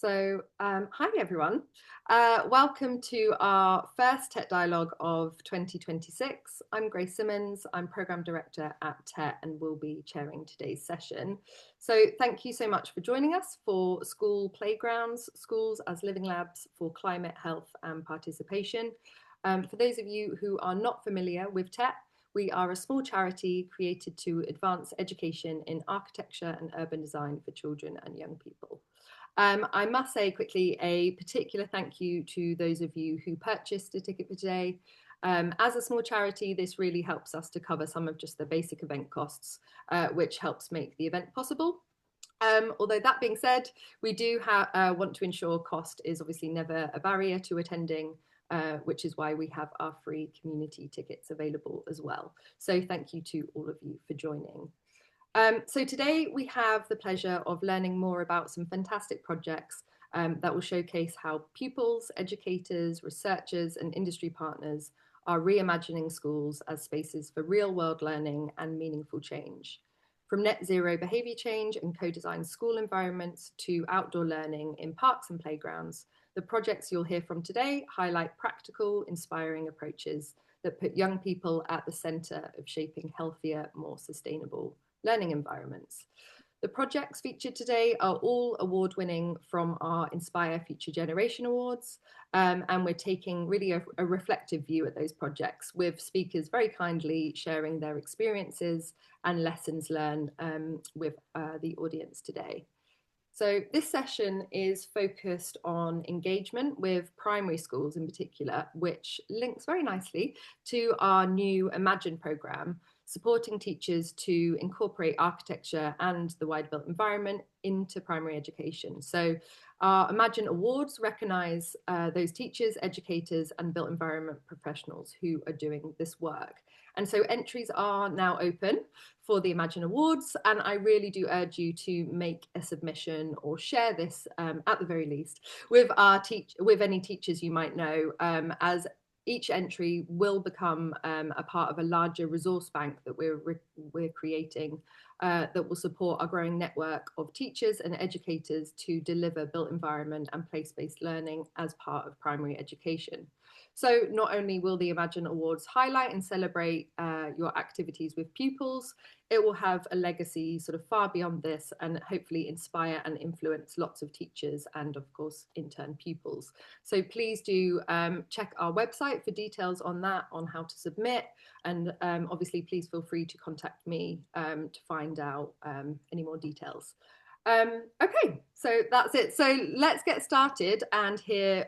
Hi everyone. Welcome to our first TET Dialogue of 2026. I'm Grace Simmons. I'm Programme Director at TET and will be chairing today's session. So thank you so much for joining us for School Playgrounds, Schools as Living Labs for Climate, Health and Participation. For those of you who are not familiar with TET, we are a small charity created to advance education in architecture and urban design for children and young people. I must say quickly a particular thank you to those of you who purchased a ticket for today. As a small charity, this really helps us to cover some of just the basic event costs, which helps make the event possible. Although that being said, we do want to ensure cost is obviously never a barrier to attending, which is why we have our free community tickets available as well. So thank you to all of you for joining. So today we have the pleasure of learning more about some fantastic projects that will showcase how pupils, educators, researchers and industry partners are reimagining schools as spaces for real-world learning and meaningful change. From net zero behaviour change and co-designed school environments to outdoor learning in parks and playgrounds, the projects you'll hear from today highlight practical, inspiring approaches that put young people at the centre of shaping healthier, more sustainable learning environments. The projects featured today are all award-winning from our Inspire Future Generation Awards, and we're taking really a reflective view at those projects with speakers very kindly sharing their experiences and lessons learned with the audience today. So this session is focused on engagement with primary schools in particular, which links very nicely to our new Imagine programme, supporting teachers to incorporate architecture and the wider built environment into primary education. So our Imagine Awards recognise those teachers, educators and built environment professionals who are doing this work. And so entries are now open for the Imagine Awards, and I really do urge you to make a submission or share this at the very least with any teachers you might know, as each entry will become a part of a larger resource bank that we're creating that will support our growing network of teachers and educators to deliver built environment and place-based learning as part of primary education. So not only will the Imagine Awards highlight and celebrate your activities with pupils, it will have a legacy sort of far beyond this and hopefully inspire and influence lots of teachers and of course in turn pupils. So please do check our website for details on that, on how to submit, and obviously please feel free to contact me to find out any more details. Okay, so that's it. So let's get started and hear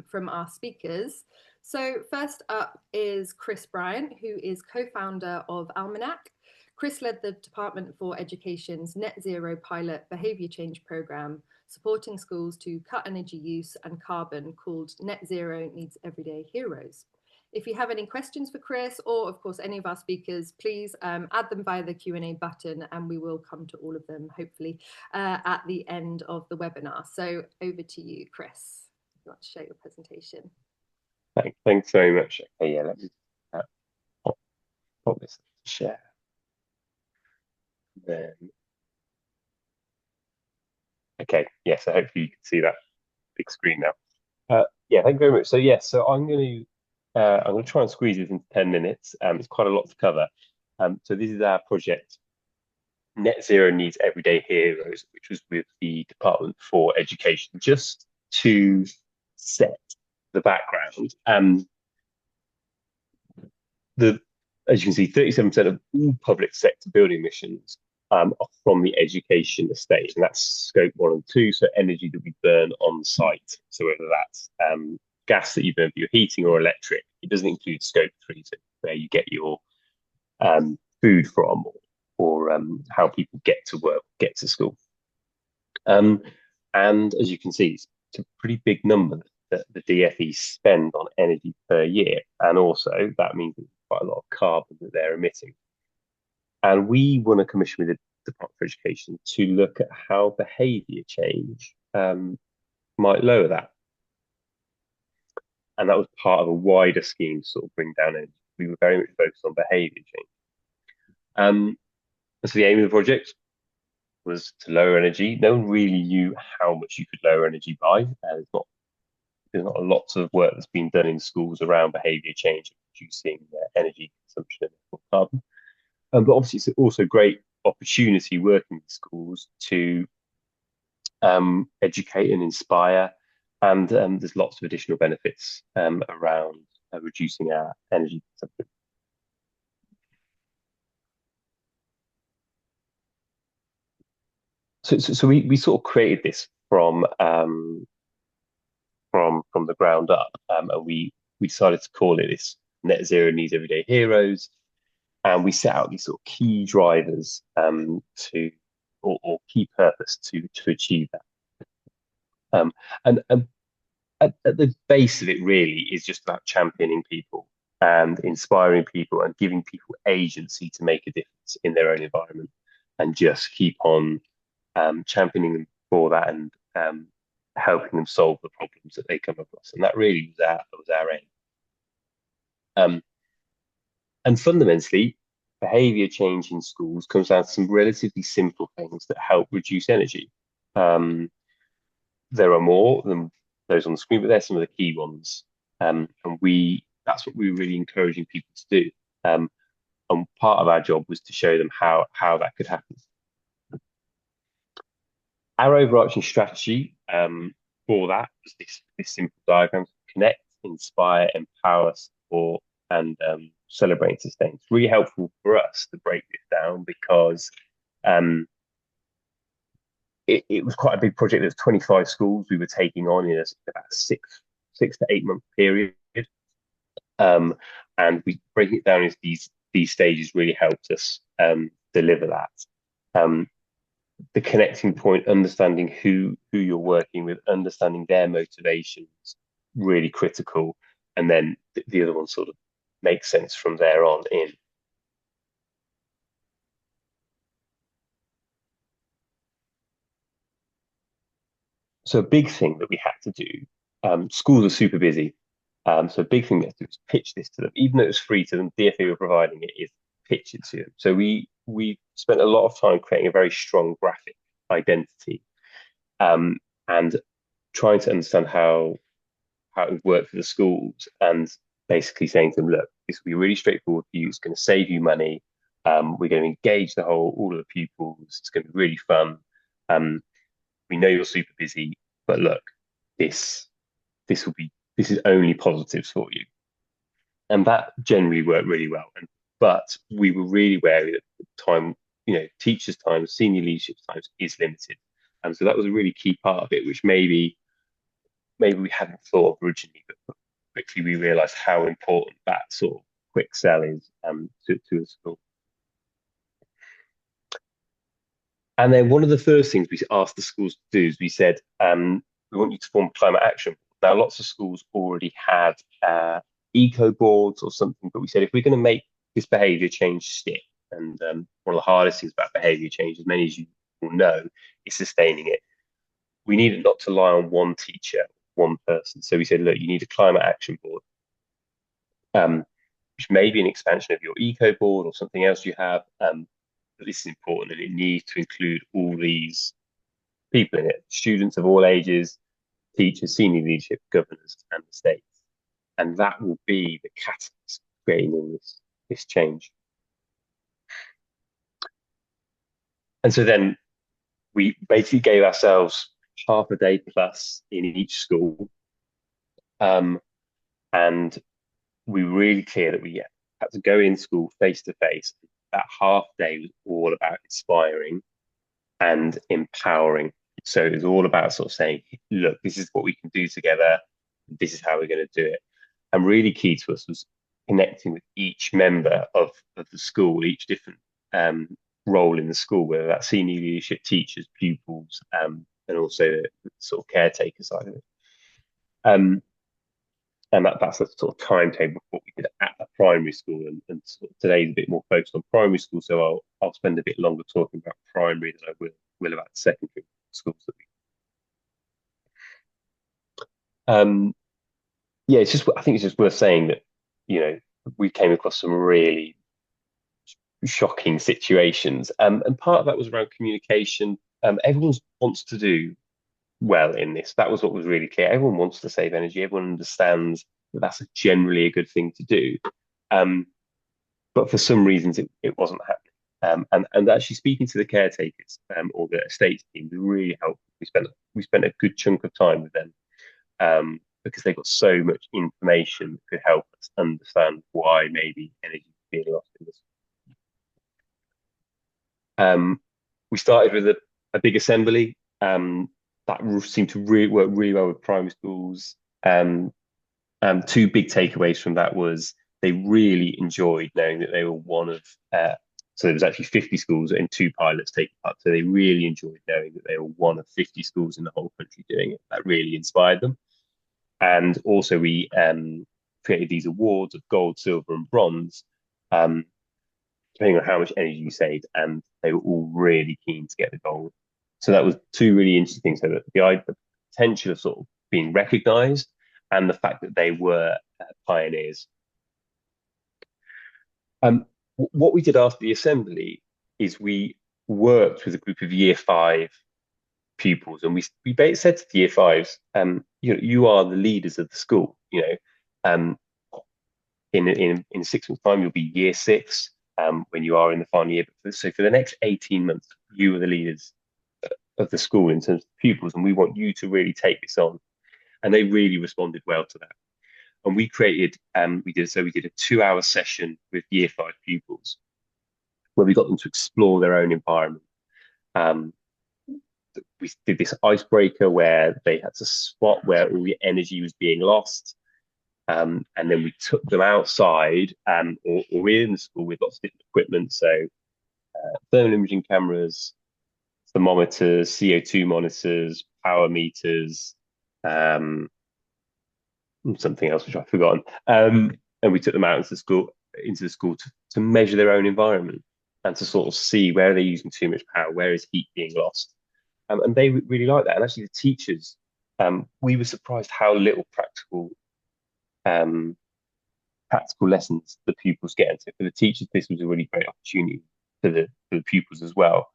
from our speakers. So first up is Chris Bryant, who is co-founder of Almanac. Chris led the Department for Education's Net Zero Pilot Behaviour Change Programme, supporting schools to cut energy use and carbon, called Net Zero Needs Everyday Heroes. If you have any questions for Chris or of course any of our speakers, please add them via the Q&A button and we will come to all of them hopefully at the end of the webinar. So over to you, Chris, if you want to share your presentation. Thanks very much. Okay, yeah, let me pop this to share. Then, okay, yeah, so hopefully you can see that big screen now. Yeah, thank you very much. So yes, so I'm going to try and squeeze this into 10 minutes. It's quite a lot to cover. So this is our project, Net Zero Needs Everyday Heroes, which was with the Department for Education. Just to set the background, as you can see, 37% of all public sector building emissions are from the education estate, and that's scope 1 and 2, so energy that we burn on site. So whether that's gas that you burn for your heating or electric, it doesn't include scope 3, so where you get your food from or how people get to work, get to school. And as you can see, it's a pretty big number that the DFE spend on energy per year, and also that means that quite a lot of carbon that they're emitting. And we won a commission with the Department for Education to look at how behaviour change might lower that. And that was part of a wider scheme to sort of bring down energy. We were very much focused on behaviour change. So the aim of the project was to lower energy. No one really knew how much you could lower energy by. There's not a lot of work that's been done in schools around behaviour change and reducing energy consumption and carbon. But obviously, it's also a great opportunity working with schools to educate and inspire. And there's lots of additional benefits around reducing our energy consumption. So we sort of created this from the ground up, and we decided to call it this Net Zero Needs Everyday Heroes, and we set out these sort of key drivers to or key purpose to achieve that. And at the base of it really is just about championing people and inspiring people and giving people agency to make a difference in their own environment, and just keep on championing them for that, and helping them solve the problems that they come across. And that really was our aim. Um, and fundamentally, behaviour change in schools comes down to some relatively simple things that help reduce energy. Um, there are more than those on the screen, but they're some of the key ones. And that's what we were really encouraging people to do. And part of our job was to show them how that could happen. Our overarching strategy for that was this simple diagram: connect, inspire, empower, support, and celebrate and sustain. It's really helpful for us to break this down because um, it was quite a big project. There's 25 schools we were taking on in about six to 8 month period. And we breaking it down into these stages really helped us deliver that. The connecting point, understanding who you're working with, understanding their motivations, really critical. And then the other one sort of makes sense from there on in. So a big thing that we had to do, schools are super busy. So a big thing we had to do is pitch this to them, even though it was free to them. DFE were providing it, is pitch it to them. So we spent a lot of time creating a very strong graphic identity, um, and trying to understand how it would work for the schools, and basically saying to them, look, this will be really straightforward for you. It's going to save you money. We're going to engage all of the pupils. It's going to be really fun. Um, we know you're super busy, but look, this this is only positives for you. And that generally worked really well. But we were really wary that the time, teachers' time, senior leadership times is limited. And so that was a really key part of it, which maybe we hadn't thought of originally, but quickly we realised how important that sort of quick sell is to a school. And then one of the first things we asked the schools to do is we said, we want you to form climate action. Now, lots of schools already had eco boards or something, but we said if we're going to make this behaviour change stick, and one of the hardest things about behaviour change, as many as you will know, is sustaining it. We need it not to lie on one teacher, one person. So we said, look, you need a climate action board, which may be an expansion of your eco board or something else you have. But this is important, and it needs to include all these people in it: students of all ages, teachers, senior leadership, governors, and the states. And that will be the catalyst creating this change. And so then we basically gave ourselves half a day plus in each school. And we were really clear that we had to go in school face to face. That half day was all about inspiring and empowering. So it was all about sort of saying, look, this is what we can do together. This is how we're going to do it. And really key to us was connecting with each member of the school, each different role in the school, whether that's senior leadership, teachers, pupils, and also the sort of caretaker side of it. And that's a sort of timetable of what we did at the primary school. And sort of today's a bit more focused on primary school, so I'll spend a bit longer talking about primary than I will about the secondary schools that yeah, I think it's just worth saying that, we came across some really shocking situations. And part of that was around communication, everyone wants to do well in this. That was what was really clear. Everyone wants to save energy. Everyone understands that that's generally a good thing to do. Um, but for some reasons, it wasn't happening. And actually speaking to the caretakers or the estate team was really helpful. We spent a good chunk of time with them because they got so much information that could help us understand why maybe energy is being lost in this. We started with a big assembly that seemed to really work really well with primary schools. Two big takeaways from that was they really enjoyed knowing that they were one of so there was actually 50 schools and two pilots taking part. So they really enjoyed knowing that they were one of 50 schools in the whole country doing it. That really inspired them. And also we created these awards of gold, silver, and bronze, um, depending on how much energy you saved, and they were all really keen to get the gold. So that was two really interesting things. So that the potential of sort of being recognised and the fact that they were pioneers. What we did after the assembly is we worked with a group of year five pupils, and we said to the year fives, you are the leaders of the school. Um, in 6 months' time, you'll be year six when you are in the final year. So for the next 18 months, you are the leaders of the school in terms of pupils, and we want you to really take this on. And they really responded well to that. And we did a 2 hour session with year five pupils where we got them to explore their own environment. Um, we did this icebreaker where they had to spot where all the energy was being lost. And then we took them outside or in the school with lots of different equipment. So thermal imaging cameras, thermometers, CO2 monitors, power meters, um, something else which I've forgotten. And we took them out into the school to measure their own environment and to sort of see where they're using too much power, where is heat being lost. And they really like that. And actually, the teachers, we were surprised how little um, practical lessons the pupils get. And so for the teachers, this was a really great opportunity for the pupils as well.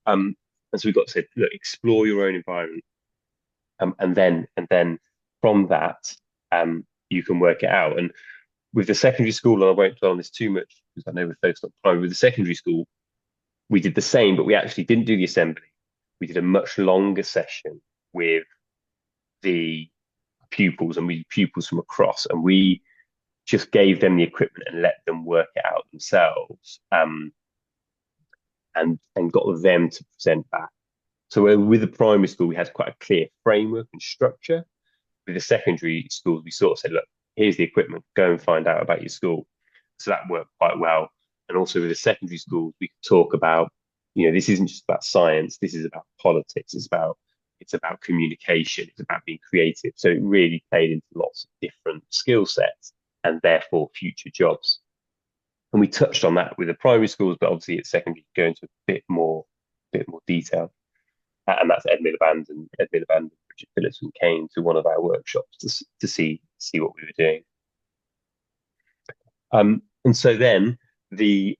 And so we got to say, look, explore your own environment, and then from that, you can work it out. And with the secondary school, and I won't dwell on this too much because I know we're focused on primary. With the secondary school, we did the same, but we actually didn't do the assembly. We did a much longer session with the pupils, and we pupils from across, and we just gave them the equipment and let them work it out themselves, and got them to present back. So with the primary school, we had quite a clear framework and structure. With the secondary schools, we sort of said, look, here's the equipment, go and find out about your school. So that worked quite well. And also with the secondary schools, we could talk about, this isn't just about science, this is about politics, it's about communication, it's about being creative. So it really played into lots of different skill sets and therefore future jobs. And we touched on that with the primary schools, but obviously at secondary, go into a bit more detail. And that's Ed Miliband and Richard Phillipson came to one of our workshops to see what we were doing. And so then at the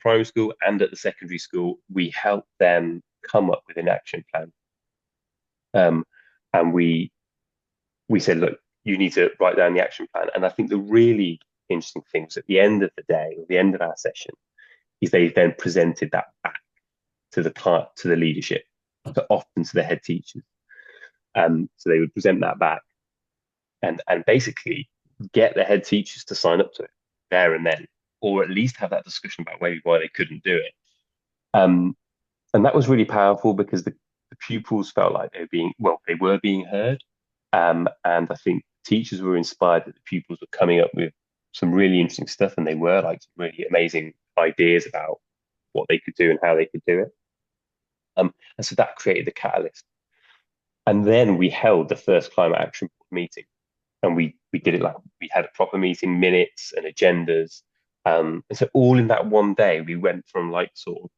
primary school and at the secondary school, we helped them come up with an action plan. And we said, look, you need to write down the action plan. And I think the really interesting thing was at the end of the day, or the end of our session, is they then presented that back to the leadership, so often to the head teachers. So they would present that back and basically get the head teachers to sign up to it there and then, or at least have that discussion about maybe why they couldn't do it. And that was really powerful because the pupils felt like they were being heard. And I think teachers were inspired that the pupils were coming up with some really interesting stuff, and they were like some really amazing ideas about what they could do and how they could do it. And so that created the catalyst. And then we held the first climate action meeting, and we did it like we had a proper meeting, minutes and agendas. And so all in that one day, we went from like sort of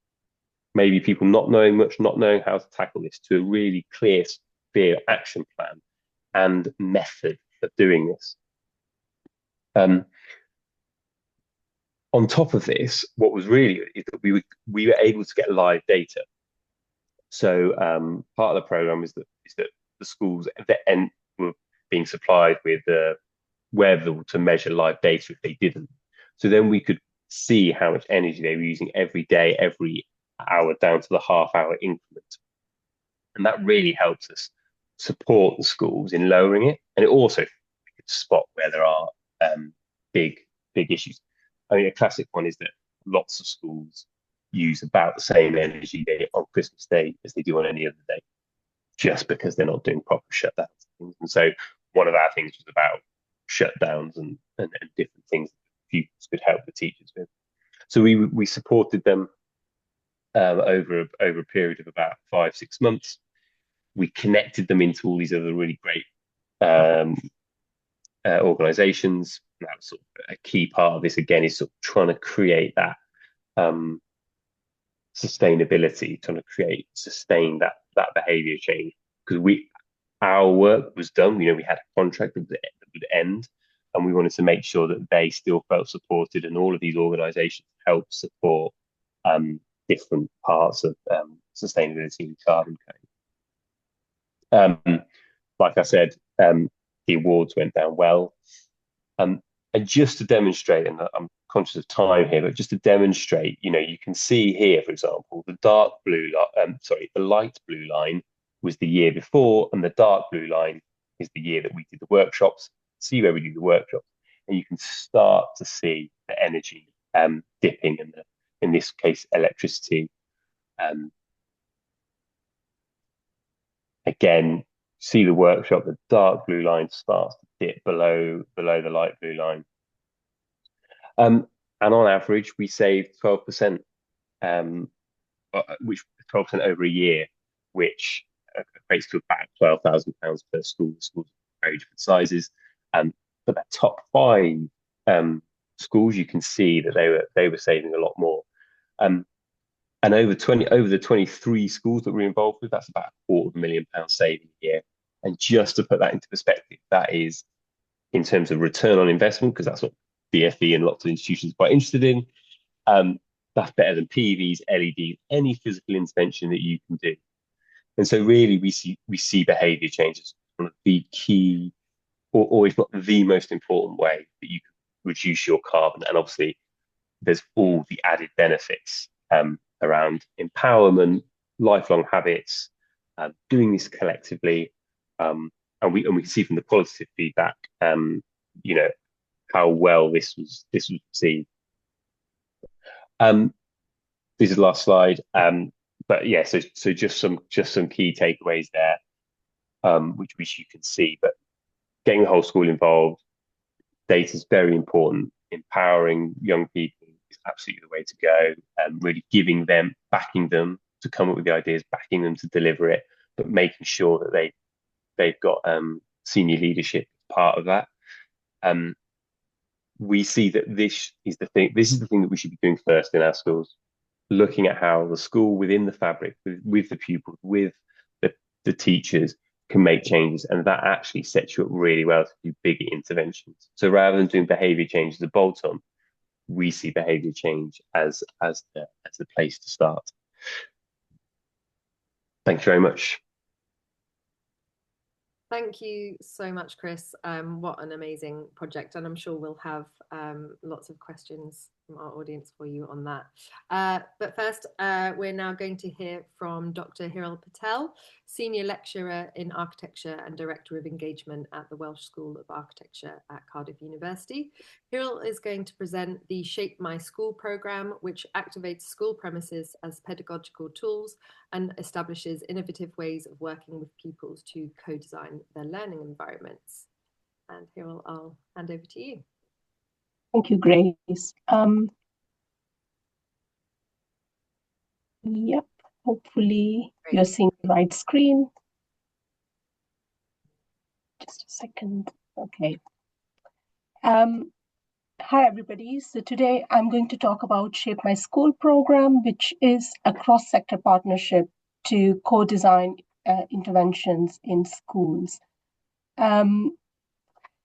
maybe people not knowing much, not knowing how to tackle this, to a really clear action plan and method of doing this. On top of this, what was really good is that we were able to get live data. So part of the program is that the schools that end were being supplied with wherewithal to measure live data if they didn't. So then we could see how much energy they were using every day, every hour, down to the half-hour increment, and that really helps us support the schools in lowering it, and it also could spot where there are um, big big issues. I mean, a classic one is that lots of schools use about the same energy day on Christmas Day as they do on any other day, just because they're not doing proper shutdowns and things. And so one of our things was about shutdowns and different things that pupils could help the teachers with. So we supported them over a period of about 5 6 months. We connected them into all these other really great um, organizations. And that was sort of a key part of this again, is sort of trying to create that um, sustainability, trying to sustain that behavior change, because our work was done. We had a contract that would end, and we wanted to make sure that they still felt supported, and all of these organizations help support different parts of sustainability and carbon code. Like I said, the awards went down well. And just to demonstrate, and I'm conscious of time here, but just to demonstrate, you can see here, for example, the light blue line was the year before, and the dark blue line is the year that we did the workshops. See where we do the workshops, and you can start to see the energy dipping, and in this case, electricity. Again, see the workshop, the dark blue line starts to dip below the light blue line. And on average, we saved 12%, which 12% over a year, which equates to about £12,000 per school. Schools are very different sizes. For the top five schools, you can see that they were saving a lot more. And over the 23 schools that we're involved with, that's about £250,000 saving a year. And just to put that into perspective, that is in terms of return on investment, because that's what DFE and lots of institutions are quite interested in. That's better than PVs, LEDs, any physical intervention that you can do. And so really we see behaviour changes one of the key, or if not the most important way that you can reduce your carbon. And obviously there's all the added benefits around empowerment, lifelong habits, doing this collectively. And we can see from the qualitative feedback, how well this was received. This is the last slide. But yeah, so just some key takeaways there, which you can see. But getting the whole school involved, data is very important. Empowering young people is absolutely the way to go. And really backing them to come up with the ideas, backing them to deliver it, but making sure that they've got senior leadership as part of that. We see that this is the thing that we should be doing first in our schools, looking at how the school within the fabric, with the pupils, with the teachers, can make changes, and that actually sets you up really well to do bigger interventions. So rather than doing behaviour change as a bolt-on, we see behaviour change as the place to start. Thanks very much. Thank you so much, Chris. What an amazing project, and I'm sure we'll have lots of questions from our audience for you on that. But first, we're now going to hear from Dr. Hiral Patel, Senior Lecturer in Architecture and Director of Engagement at the Welsh School of Architecture at Cardiff University. Hiral is going to present the Shape My School programme, which activates school premises as pedagogical tools and establishes innovative ways of working with pupils to co-design their learning environments. And Hiral, I'll hand over to you. Thank you, Grace. Yep, hopefully you're seeing the right screen. Just a second. Okay. Hi, everybody. So today I'm going to talk about Shape My School program, which is a cross-sector partnership to co-design interventions in schools.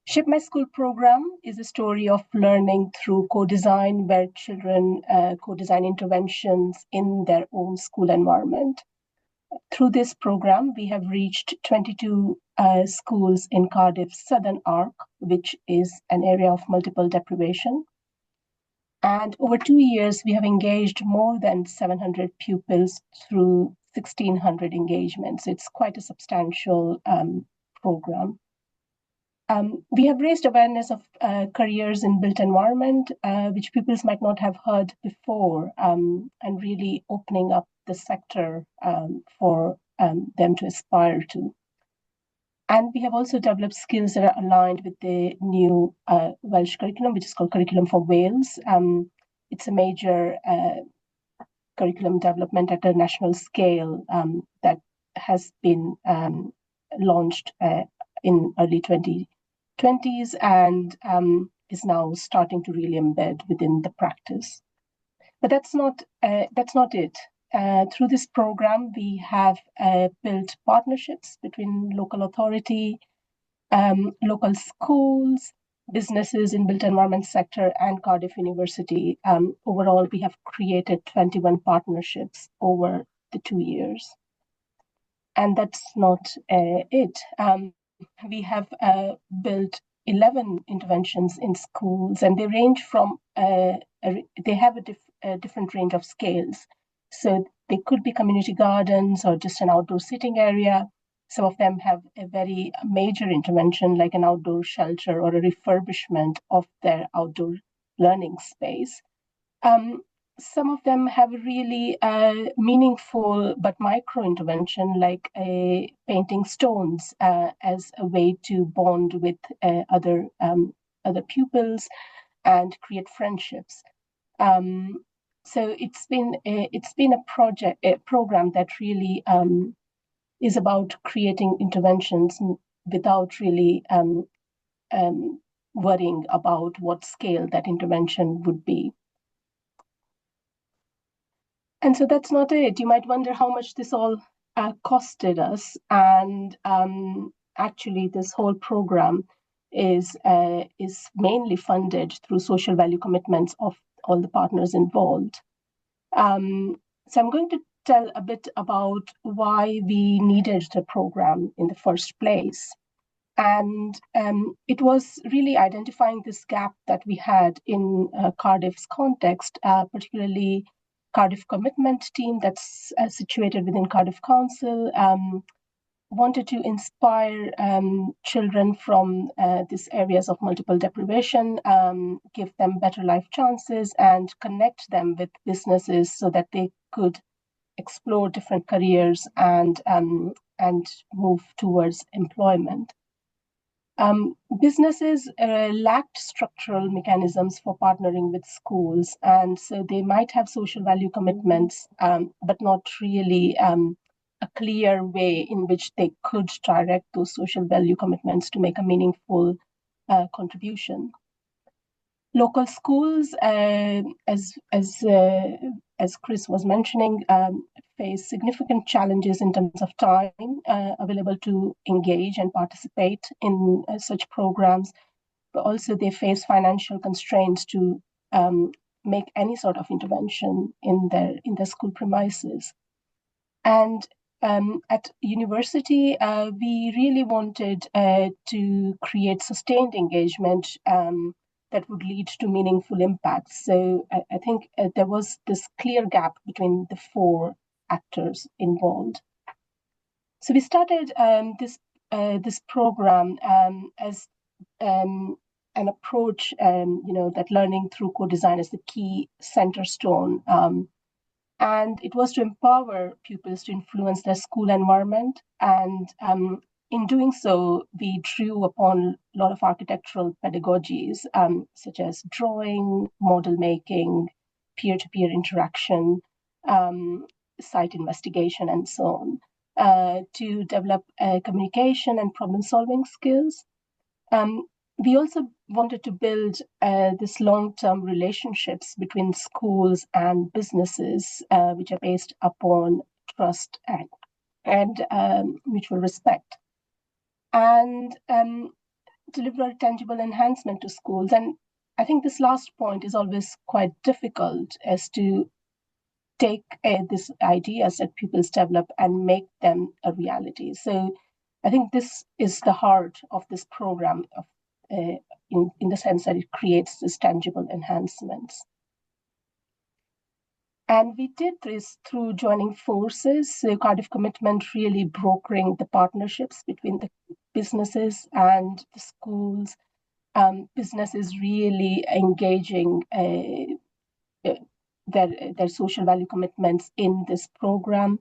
Shape My School program is a story of learning through co-design, where children co-design interventions in their own school environment. Through this program, we have reached 22 schools in Cardiff's southern arc, which is an area of multiple deprivation. And over 2 years, we have engaged more than 700 pupils through 1,600 engagements. It's quite a substantial program. We have raised awareness of careers in built environment, which pupils might not have heard before, and really opening up the sector for them to aspire to. And we have also developed skills that are aligned with the new Welsh curriculum, which is called Curriculum for Wales. It's a major curriculum development at a national scale that has been launched in early 2020s and is now starting to really embed within the practice. But that's not it. Through this program, we have built partnerships between local authority, local schools, businesses in built environment sector, and Cardiff University. Overall, we have created 21 partnerships over the 2 years. And that's not it. We have built 11 interventions in schools, and they range from, they have a different range of scales. So they could be community gardens or just an outdoor sitting area. Some of them have a very major intervention, like an outdoor shelter or a refurbishment of their outdoor learning space. Some of them have a really meaningful but micro intervention, like painting stones as a way to bond with other pupils and create friendships. So it's been a program that really is about creating interventions without really worrying about what scale that intervention would be. And so that's not it. You might wonder how much this all costed us. And actually, this whole program is mainly funded through social value commitments of all the partners involved. So I'm going to tell a bit about why we needed the program in the first place. And it was really identifying this gap that we had in Cardiff's context, particularly Cardiff Commitment Team that's situated within Cardiff Council, wanted to inspire children from these areas of multiple deprivation, give them better life chances, and connect them with businesses so that they could explore different careers and move towards employment. Businesses lacked structural mechanisms for partnering with schools, and so they might have social value commitments, but not really a clear way in which they could direct those social value commitments to make a meaningful contribution. Local schools, as Chris was mentioning, face significant challenges in terms of time available to engage and participate in such programs, but also they face financial constraints to make any sort of intervention in their school premises. And at university, we really wanted to create sustained engagement that would lead to meaningful impact. So I think there was this clear gap between the four actors involved. So we started this program as an approach, that learning through co-design is the key center stone. And it was to empower pupils to influence their school environment. And in doing so, we drew upon a lot of architectural pedagogies, such as drawing, model making, peer-to-peer interaction, site investigation, and so on, to develop communication and problem-solving skills. We also wanted to build this long-term relationships between schools and businesses, which are based upon trust and mutual respect, and deliver tangible enhancement to schools. And I think this last point is always quite difficult, as to take these ideas that pupils develop and make them a reality. So I think this is the heart of this program, in the sense that it creates these tangible enhancements. And we did this through joining forces, so Cardiff Commitment really brokering the partnerships between the businesses and the schools. Businesses really engaging their social value commitments in this program.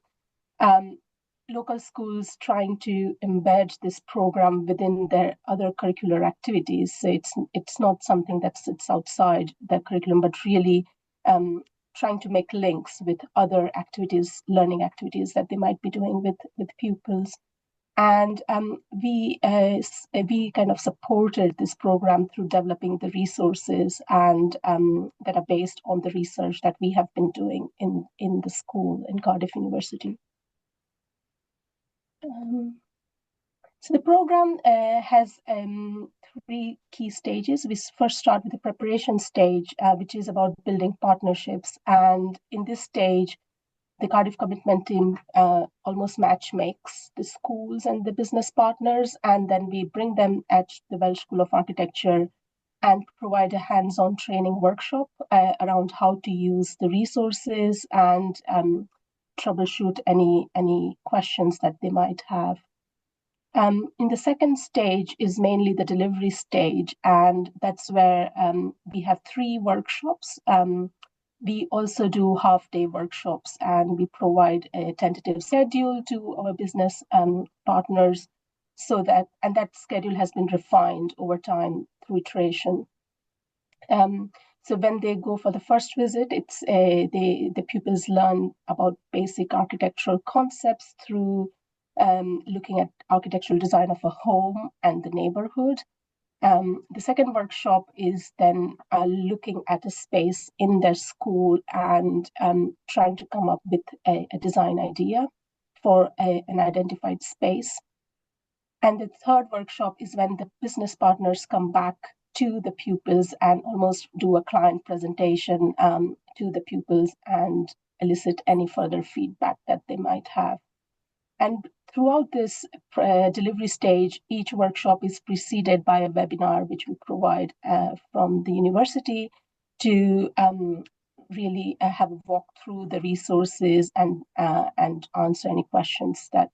Local schools trying to embed this program within their other curricular activities. So it's not something that sits outside the curriculum, but really trying to make links with other activities, learning activities that they might be doing with pupils. And we kind of supported this program through developing the resources and that are based on the research that we have been doing in the school in Cardiff University. So the program has 3 key stages. We first start with the preparation stage, which is about building partnerships. And in this stage, the Cardiff Commitment team almost match makes the schools and the business partners, and then we bring them at the Welsh School of Architecture and provide a hands-on training workshop around how to use the resources and troubleshoot any questions that they might have. In the second stage is mainly the delivery stage, and that's where we have 3 workshops. We also do half-day workshops, and we provide a tentative schedule to our business partners, and that schedule has been refined over time through iteration. So when they go for the first visit, it's the pupils learn about basic architectural concepts through looking at architectural design of a home and the neighborhood. The second workshop is then looking at a space in their school and trying to come up with a design idea for an identified space. And the third workshop is when the business partners come back to the pupils and almost do a client presentation to the pupils and elicit any further feedback that they might have. And throughout this delivery stage, each workshop is preceded by a webinar, which we provide from the university to really have a walk through the resources and answer any questions that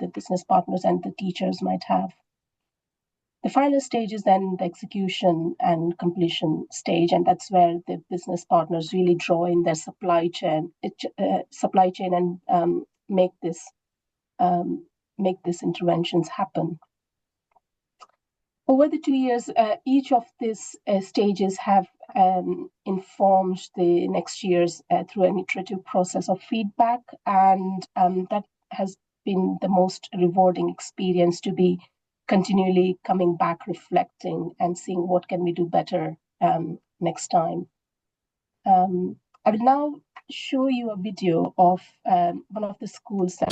the business partners and the teachers might have. The final stage is then the execution and completion stage, and that's where the business partners really draw in their supply chain and make these interventions happen. Over the 2 years, each of these stages have informed the next years through an iterative process of feedback, and that has been the most rewarding experience, to be continually coming back, reflecting and seeing what can we do better next time. I will now show you a video of one of the schools that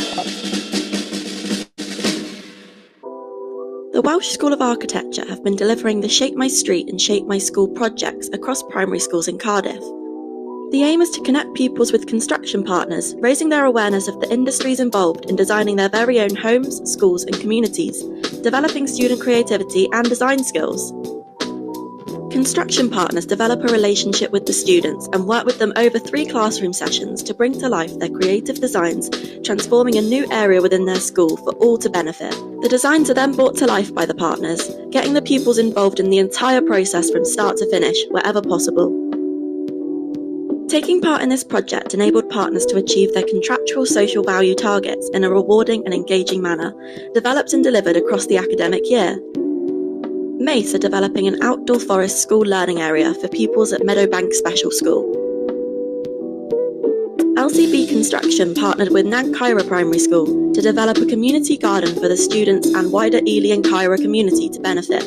The Welsh School of Architecture have been delivering the Shape My Street and Shape My School projects across primary schools in Cardiff. The aim is to connect pupils with construction partners, raising their awareness of the industries involved in designing their very own homes, schools and communities, developing student creativity and design skills. Construction partners develop a relationship with the students and work with them over 3 classroom sessions to bring to life their creative designs, transforming a new area within their school for all to benefit. The designs are then brought to life by the partners, getting the pupils involved in the entire process from start to finish, wherever possible. Taking part in this project enabled partners to achieve their contractual social value targets in a rewarding and engaging manner, developed and delivered across the academic year. Mace are developing an outdoor forest school learning area for pupils at Meadowbank Special School. LCB Construction partnered with Nant Caira Primary School to develop a community garden for the students and wider Ely and Caira community to benefit.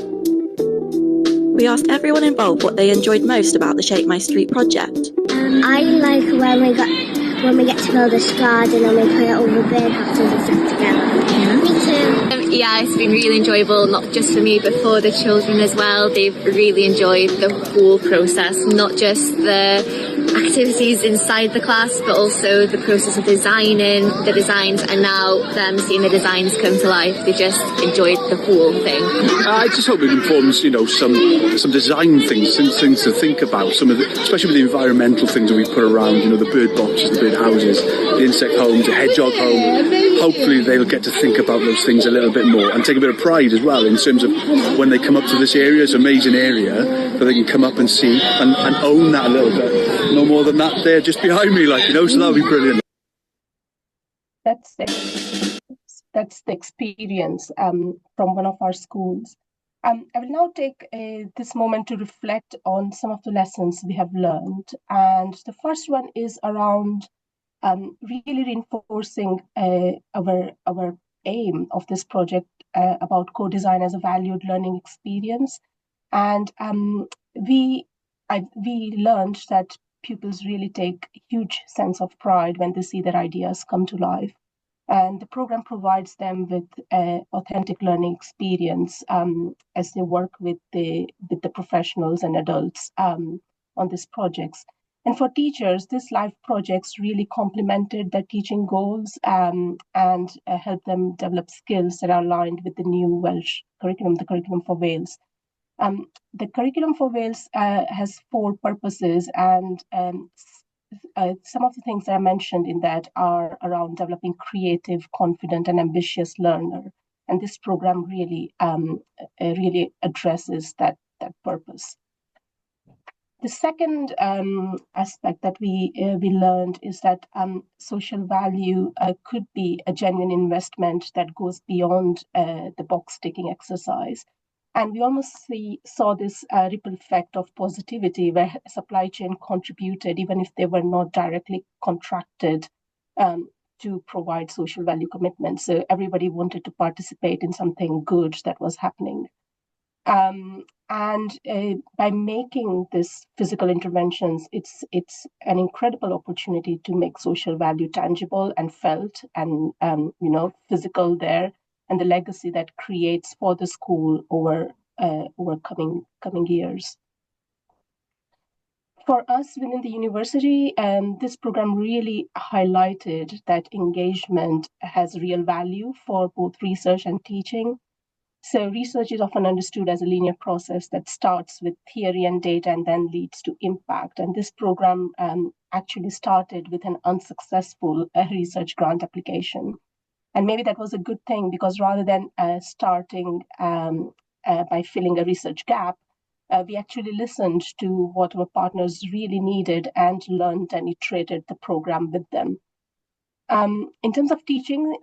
We asked everyone involved what they enjoyed most about the Shape My Street project. I like when we get to build this garden and we put all the bird houses and stuff together. Me too. Yeah, it's been really enjoyable, not just for me, but for the children as well. They've really enjoyed the whole process, not just the activities inside the class, but also the process of designing the designs, and now them seeing the designs come to life. They just enjoyed the whole thing. I just hope it informs, some design things, some things to think about. Especially with the environmental things that we put around, the bird boxes, the bird houses, the insect homes, the hedgehog home. Hopefully they'll get to think about those things a little bit more and take a bit of pride as well in terms of when they come up to this area, it's an amazing area that they can come up and see and own that a little bit. No more than that there just behind me, so that'll be brilliant. That's the experience from one of our schools. I will now take this moment to reflect on some of the lessons we have learned. And the first one is around really reinforcing our aim of this project about co-design as a valued learning experience. And we learned that pupils really take a huge sense of pride when they see their ideas come to life. And the program provides them with authentic learning experience as they work with the professionals and adults on these projects. And for teachers, these live projects really complemented their teaching goals and helped them develop skills that are aligned with the new Welsh curriculum, the curriculum for Wales. The curriculum for Wales has 4 purposes, and some of the things that I mentioned in that are around developing creative, confident, and ambitious learner. And this program really addresses that purpose. The second aspect that we learned is that social value could be a genuine investment that goes beyond the box-ticking exercise. And we almost saw this ripple effect of positivity where supply chain contributed, even if they were not directly contracted to provide social value commitments. So everybody wanted to participate in something good that was happening. By making this physical interventions, it's an incredible opportunity to make social value tangible and felt and physical there, and the legacy that creates for the school over coming years. For us within the university, this program really highlighted that engagement has real value for both research and teaching. So research is often understood as a linear process that starts with theory and data and then leads to impact. And this program actually started with an unsuccessful research grant application. And maybe that was a good thing, because rather than starting by filling a research gap, we actually listened to what our partners really needed and learned and iterated the program with them. In terms of teaching,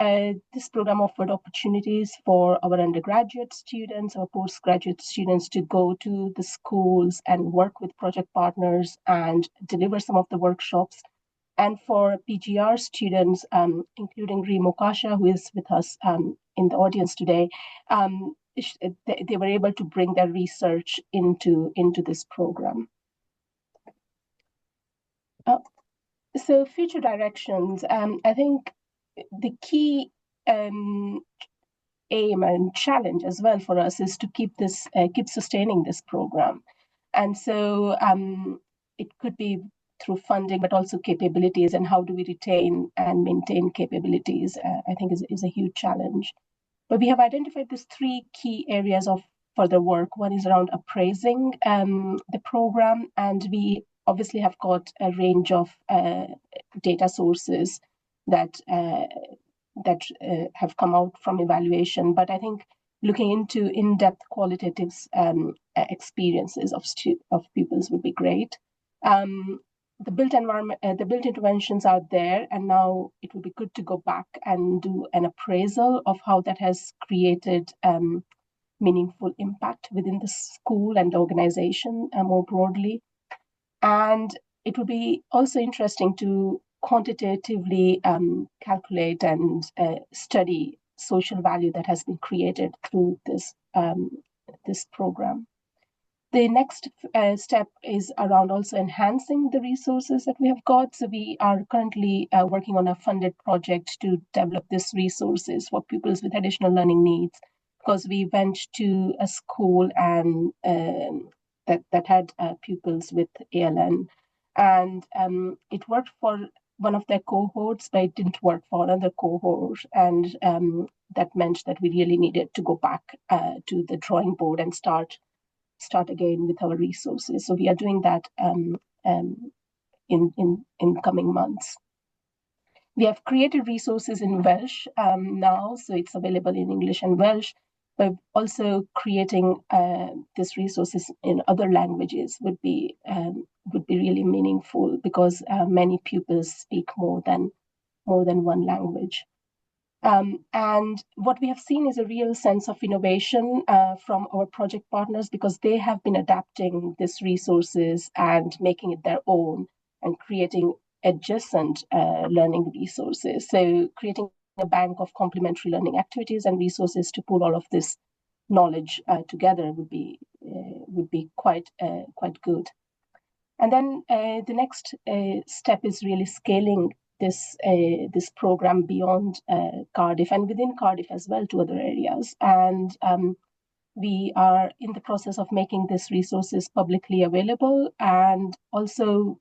this program offered opportunities for our undergraduate students, our postgraduate students to go to the schools and work with project partners and deliver some of the workshops. And for PGR students, including Remo Kasha, who is with us in the audience today, they were able to bring their research into this program. So future directions, I think the key aim and challenge as well for us is to keep sustaining this program. And so it could be through funding, but also capabilities, and how do we retain and maintain capabilities, I think is a huge challenge. But we have identified these 3 key areas of further work. One is around appraising the program, and we obviously have got a range of data sources that have come out from evaluation. But I think looking into in-depth qualitative experiences of pupils would be great. The built interventions are there, and now it would be good to go back and do an appraisal of how that has created meaningful impact within the school and the organization more broadly. And it would be also interesting to quantitatively calculate and study social value that has been created through this program. The next step is around also enhancing the resources that we have got. So we are currently working on a funded project to develop these resources for pupils with additional learning needs, because we went to a school and that had pupils with ALN, And it worked for one of their cohorts, but it didn't work for another cohort. And that meant that we really needed to go back to the drawing board and start again with our resources. So we are doing that in coming months. We have created resources in Welsh now, so it's available in English and Welsh. But also creating these resources in other languages would be really meaningful, because many pupils speak more than one language. And what we have seen is a real sense of innovation from our project partners, because they have been adapting these resources and making it their own and creating adjacent learning resources. So creating a bank of complementary learning activities and resources to pull all of this knowledge together would be quite good. And then the next step is really scaling this program beyond Cardiff, and within Cardiff as well, to other areas. And we are in the process of making these resources publicly available, and also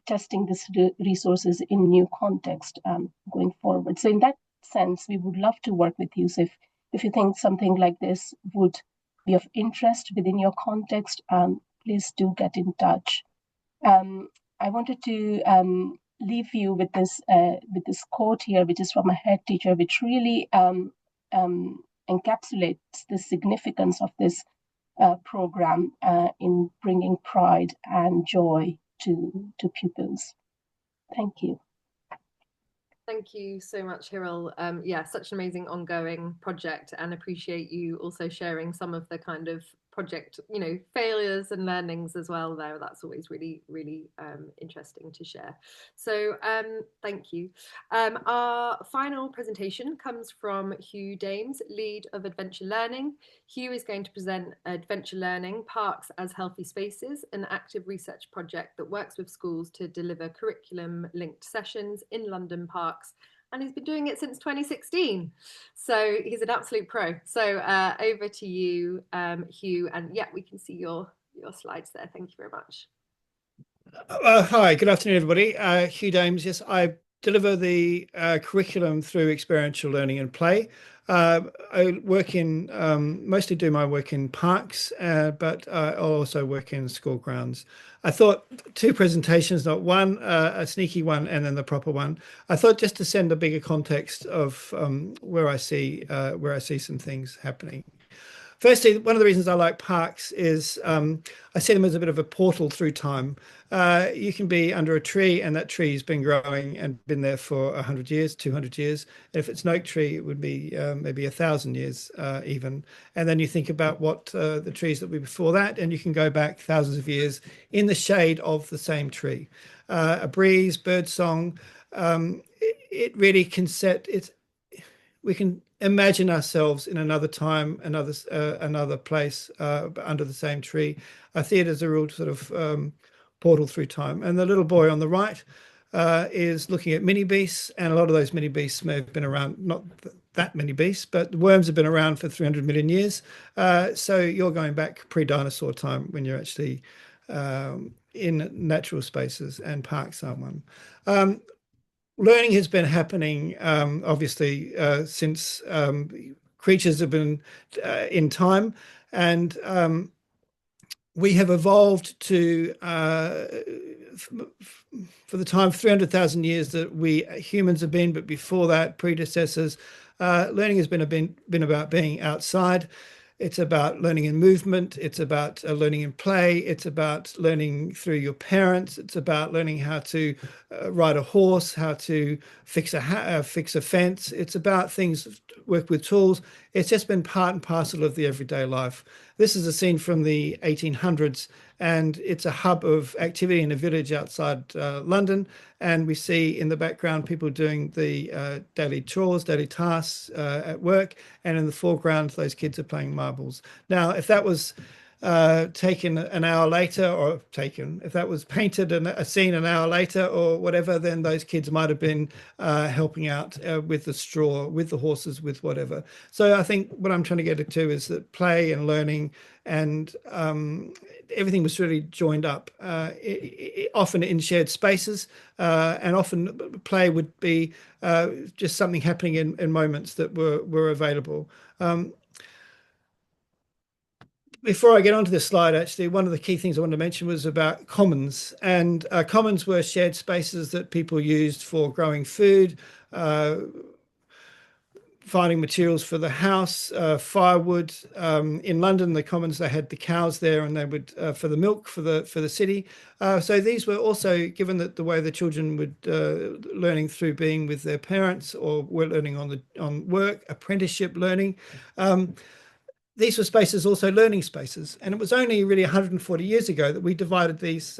testing these resources in new context going forward. So in that sense, we would love to work with you. So if you think something like this would be of interest within your context, please do get in touch. I wanted to leave you with this quote here, which is from a head teacher, which really encapsulates the significance of this program in bringing pride and joy to pupils. Thank you. Thank you so much, Hirul. Yeah, such an amazing ongoing project, and appreciate you also sharing some of the kind of project, failures and learnings as well there. That's always really, really interesting to share. So thank you. Our final presentation comes from Hugh Dames, Lead of Adventure Learning. Hugh is going to present Adventure Learning, Parks as Healthy Spaces, an active research project that works with schools to deliver curriculum-linked sessions in London parks, and he's been doing it since 2016. So he's an absolute pro. So over to you, Hugh, and yeah, we can see your slides there. Thank you very much. Hi, good afternoon, everybody. Hugh Dames. Yes, I deliver the curriculum through experiential learning and play. I work in, mostly do my work in parks, but I also work in school grounds. I thought two presentations, not one, a sneaky one and then the proper one. I thought just to send a bigger context of where I see some things happening. Firstly, one of the reasons I like parks is I see them as a bit of a portal through time. You can be under a tree and that tree's been growing and been there for 100 years, 200 years. And if it's an oak tree, it would be maybe 1,000 years even. And then you think about what the trees that were before that, and you can go back thousands of years in the shade of the same tree. A breeze, bird song, it really can set it. We can imagine ourselves in another time, another place, under the same tree. Our theatre's a real sort of portal through time. And the little boy on the right is looking at mini beasts, and a lot of those mini beasts may have been around, not that many beasts, but worms have been around for 300 million years. So you're going back pre-dinosaur time when you're actually in natural spaces, and parks are one. Learning has been happening, obviously, since creatures have been in time, and we have evolved to, for the time 300,000 years that we humans have been, but before that, predecessors, learning has been about being outside. It's about learning in movement. It's about learning in play. It's about learning through your parents. It's about learning how to ride a horse, how to fix a fence. It's about things, work with tools. It's just been part and parcel of the everyday life. This is a scene from the 1800s, and it's a hub of activity in a village outside London. And we see in the background people doing the daily chores, daily tasks at work. And in the foreground, those kids are playing marbles. Now, if that was taken an hour later, or taken, if that was painted a scene an hour later or whatever, then those kids might have been helping out with the straw, with the horses, with whatever. So I think what I'm trying to get to is that play and learning and everything was really joined up, often in shared spaces, and often play would be just something happening in moments that were available. Before I get onto this slide, actually, one of the key things I wanted to mention was about commons. And commons were shared spaces that people used for growing food, finding materials for the house, firewood. In London, the commons, they had the cows there, and they would for the milk for the city. So these were also, given that the way the children would learning through being with their parents, or were learning on work, apprenticeship learning. These were spaces, also learning spaces. And it was only really 140 years ago that we divided these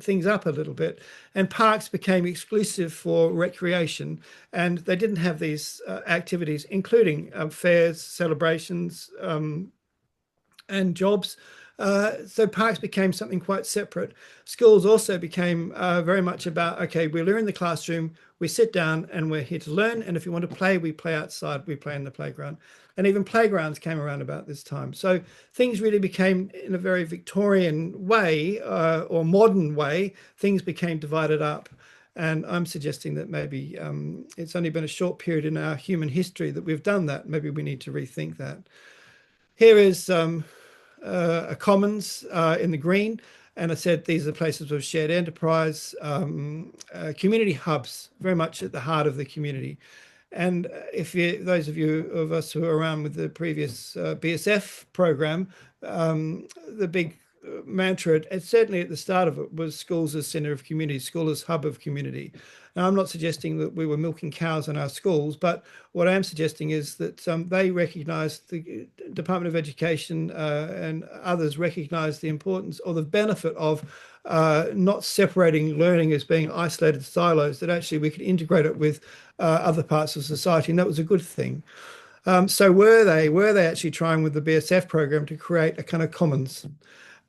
things up a little bit. And parks became exclusive for recreation. And they didn't have these activities, including fairs, celebrations, and jobs. So parks became something quite separate. Schools also became very much about, okay, we're in the classroom, we sit down and we're here to learn. And if you want to play, we play outside, we play in the playground. And even playgrounds came around about this time. So things really became, in a very Victorian way, or modern way, things became divided up. And I'm suggesting that maybe it's only been a short period in our human history that we've done that. Maybe we need to rethink that. Here is a commons in the green, and I said these are places of shared enterprise, community hubs, very much at the heart of the community. And if those of us who are around with the previous BSF program, the big mantra, certainly at the start of it, was schools as centre of community, school as hub of community. Now, I'm not suggesting that we were milking cows in our schools, but what I am suggesting is that they recognised, the Department of Education and others recognised the importance or the benefit of not separating learning as being isolated silos, that actually we could integrate it with other parts of society, and that was a good thing. So were they actually trying with the BSF program to create a kind of commons?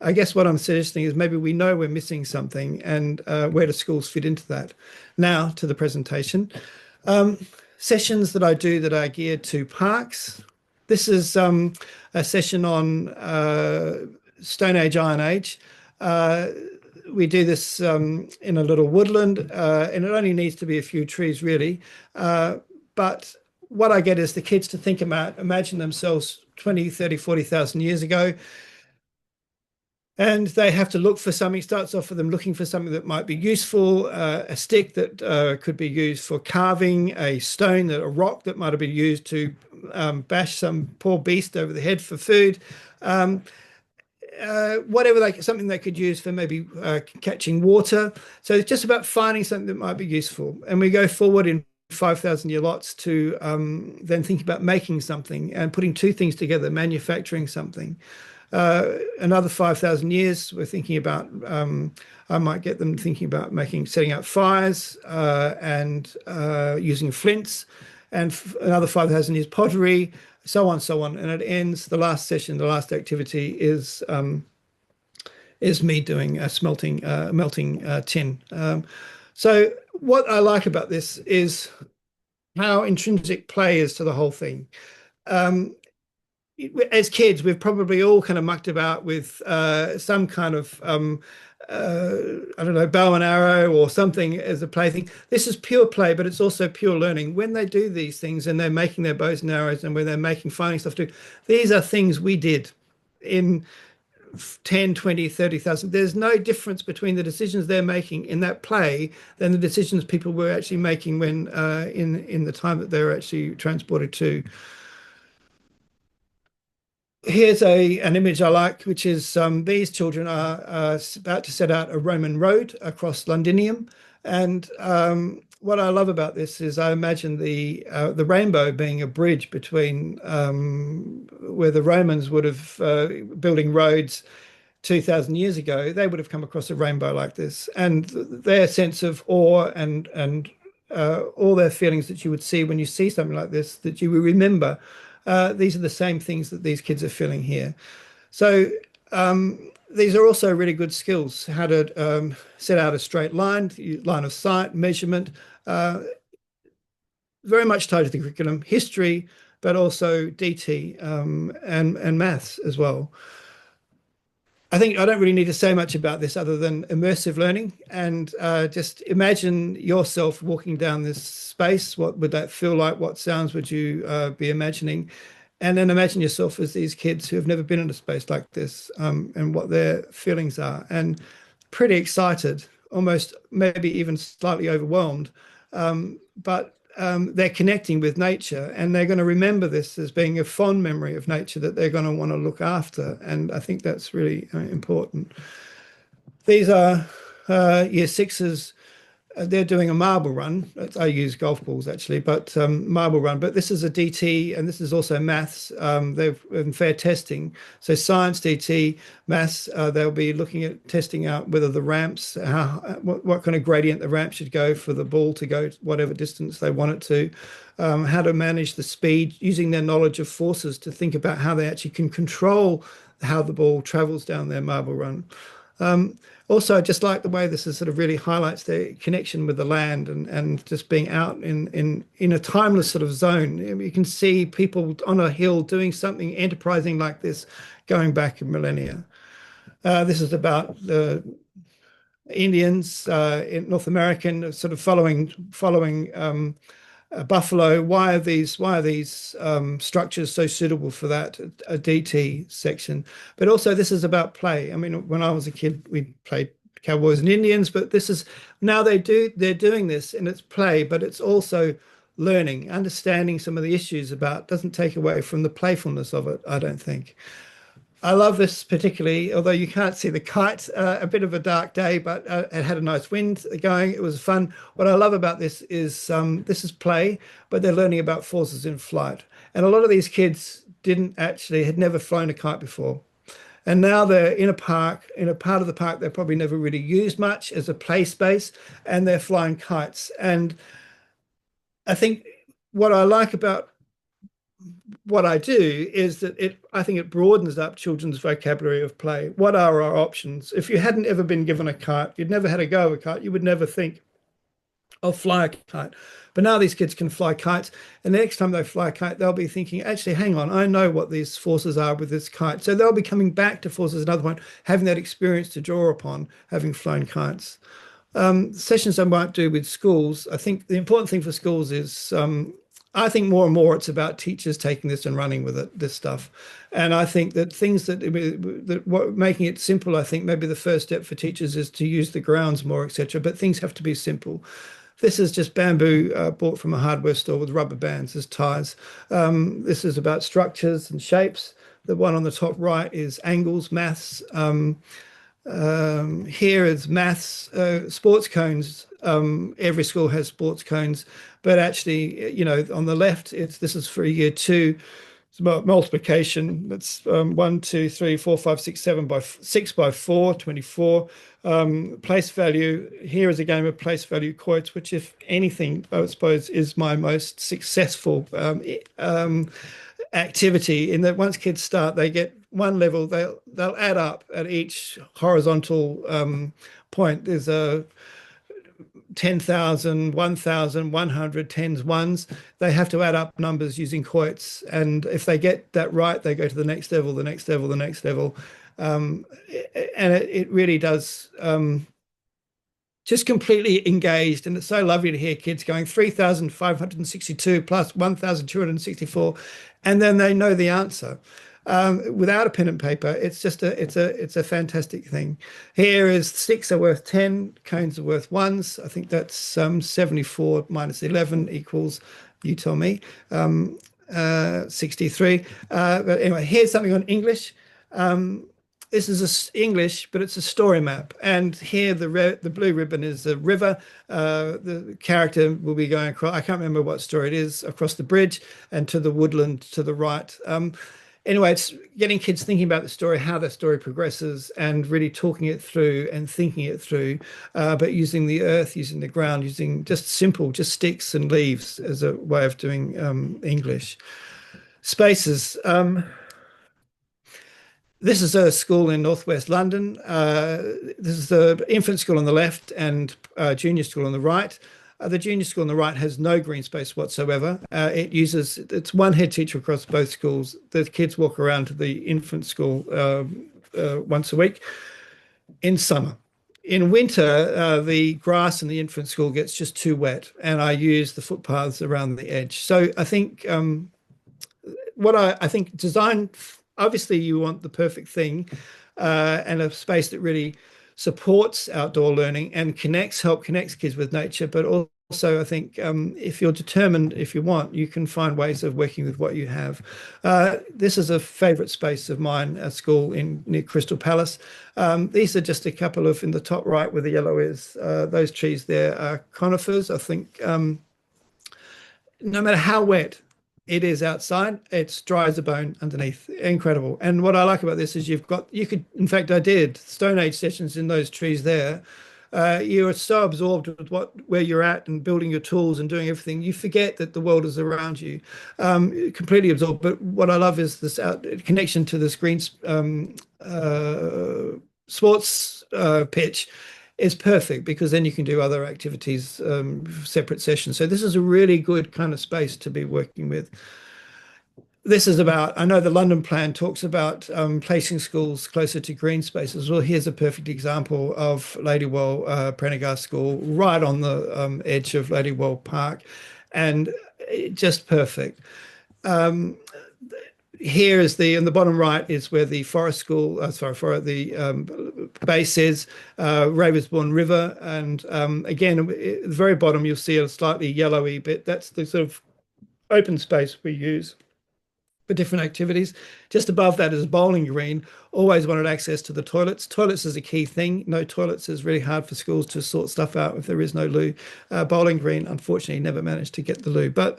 I guess what I'm suggesting is maybe we know we're missing something, and where do schools fit into that? Now to the presentation. Sessions that I do that are geared to parks. This is a session on Stone Age, Iron Age. We do this in a little woodland, and it only needs to be a few trees really. But what I get is the kids to think about, imagine themselves 20, 30, 40,000 years ago. And they have to look for something. Starts off with them looking for something that might be useful, a stick that could be used for carving, a stone, a rock that might have been used to bash some poor beast over the head for food, whatever, something they could use for maybe catching water. So it's just about finding something that might be useful. And we go forward in 5,000-year lots to then think about making something and putting two things together, manufacturing something. Another 5,000 years, we're thinking about, I might get them thinking about setting out fires and using flints, and another 5,000 years pottery, so on, so on. And it ends, the last session, the last activity is me doing melting tin. So what I like about this is how intrinsic play is to the whole thing. As kids, we've probably all kind of mucked about with some kind of, I don't know, bow and arrow or something as a plaything. This is pure play, but it's also pure learning. When they do these things and they're making their bows and arrows, and when they're finding stuff to do, these are things we did in 10, 20, 30,000. There's no difference between the decisions they're making in that play than the decisions people were actually making when in the time that they were actually transported to. Here's an image I like, which is these children are about to set out a Roman road across Londinium. And what I love about this is I imagine the rainbow being a bridge between where the Romans would have building roads 2,000 years ago. They would have come across a rainbow like this, and their sense of awe and all their feelings that you would see when you see something like this, that you will remember. These are the same things that these kids are feeling here. So these are also really good skills, how to set out a straight line, line of sight, measurement, very much tied to the curriculum, history, but also DT and maths as well. I think I don't really need to say much about this other than immersive learning, and just imagine yourself walking down this space. What would that feel like? What sounds would you be imagining? And then imagine yourself as these kids who have never been in a space like this, and what their feelings are. And pretty excited, almost maybe even slightly overwhelmed. But they're connecting with nature, and they're going to remember this as being a fond memory of nature that they're going to want to look after. And I think that's really important. These are year sixes. They're doing a marble run. I use golf balls actually, but marble run. But this is a DT, and this is also maths. They've in fair testing. So science DT, maths. They'll be looking at testing out whether the ramps, what kind of gradient the ramp should go for the ball to go whatever distance they want it to. How to manage the speed using their knowledge of forces to think about how they actually can control how the ball travels down their marble run. Also, I just like the way this is sort of really highlights the connection with the land and just being out in a timeless sort of zone. You can see people on a hill doing something enterprising like this going back in millennia. This is about the Indians in North American sort of following buffalo. Why are these structures so suitable for that, a DT section? But also this is about play. I mean, when I was a kid, we played cowboys and Indians, but this is now they're doing this and it's play, but it's also learning, understanding some of the issues about, doesn't take away from the playfulness of it, I don't think. I love this particularly, although you can't see the kite, a bit of a dark day, but it had a nice wind going. It was fun. What I love about this is play, but they're learning about forces in flight. And a lot of these kids had never flown a kite before. And now they're in a park, in a part of the park they probably never really used much as a play space, and they're flying kites. And I think what I like about what I do is that I think it broadens up children's vocabulary of play. What are our options? If you hadn't ever been given a kite, you'd never had a go of a kite, you would never think, I'll fly a kite. But now these kids can fly kites, and the next time they fly a kite, they'll be thinking, actually, hang on, I know what these forces are with this kite. So they'll be coming back to forces another point, having that experience to draw upon, having flown kites. Sessions I might do with schools, I think the important thing for schools is I think more and more it's about teachers taking this and running with it, this stuff. And I think that things making it simple, I think maybe the first step for teachers is to use the grounds more, etc. But things have to be simple. This is just bamboo bought from a hardware store with rubber bands as ties. This is about structures and shapes. The one on the top right is angles, maths. Here is maths, sports cones. Every school has sports cones, but actually, on the left, this is for year 2. It's about multiplication. That's 1, 2, 3, 4, 5, 6, 7 by 6 by 4, 24. Place value. Here is a game of place value quotes, which, if anything, I suppose, is my most successful activity. In that, once kids start, they get one level. They'll add up at each horizontal point. There's a 10,000, 1,000, 100, tens, ones. They have to add up numbers using quotes. And if they get that right, they go to the next level, the next level, the next level. And it really does just completely engaged. And it's so lovely to hear kids going 3,562 plus 1,264. And then they know the answer. Without a pen and paper, it's a fantastic thing. Here is sticks are worth 10, cones are worth ones. I think that's 74 minus 11 equals, you tell me, 63. But anyway, here's something on English. This is English, but it's a story map. And here the blue ribbon is the river. The character will be going across, I can't remember what story it is, across the bridge and to the woodland to the right. Anyway, it's getting kids thinking about the story, how the story progresses, and really talking it through and thinking it through, but using the earth, using the ground, using just sticks and leaves as a way of doing English. Spaces. This is a school in northwest London. This is the infant school on the left and junior school on the right. The junior school on the right has no green space whatsoever. It's one head teacher across both schools. The kids walk around to the infant school once a week in summer. In winter, the grass in the infant school gets just too wet, and I use the footpaths around the edge. So I think I think design, obviously you want the perfect thing, and a space that really supports outdoor learning and connects kids with nature. But also I think if you're determined, if you want, you can find ways of working with what you have. This is a favorite space of mine, a school near Crystal Palace. These are just a couple of, in the top right where the yellow is, those trees there are conifers. I think no matter how wet it is outside, it's dry as a bone underneath. Incredible. And what I like about this is in fact, I did Stone Age sessions in those trees there. You are so absorbed with where you're at and building your tools and doing everything, you forget that the world is around you. Completely absorbed. But what I love is this connection to this green sports pitch is perfect, because then you can do other activities, separate sessions. So this is a really good kind of space to be working with. This is about, I know the London plan talks about placing schools closer to green spaces. Well, here's a perfect example of Ladywell Prendergast School, right on the edge of Ladywell Park, and just perfect. Here is in the bottom right is where the forest school, for the base is, Ravensbourne River. And again, at the very bottom, you'll see a slightly yellowy bit. That's the sort of open space we use for different activities. Just above that is a bowling green. Always wanted access to the toilets. Toilets is a key thing. No toilets is really hard for schools to sort stuff out if there is no loo. Bowling green, unfortunately, never managed to get the loo, but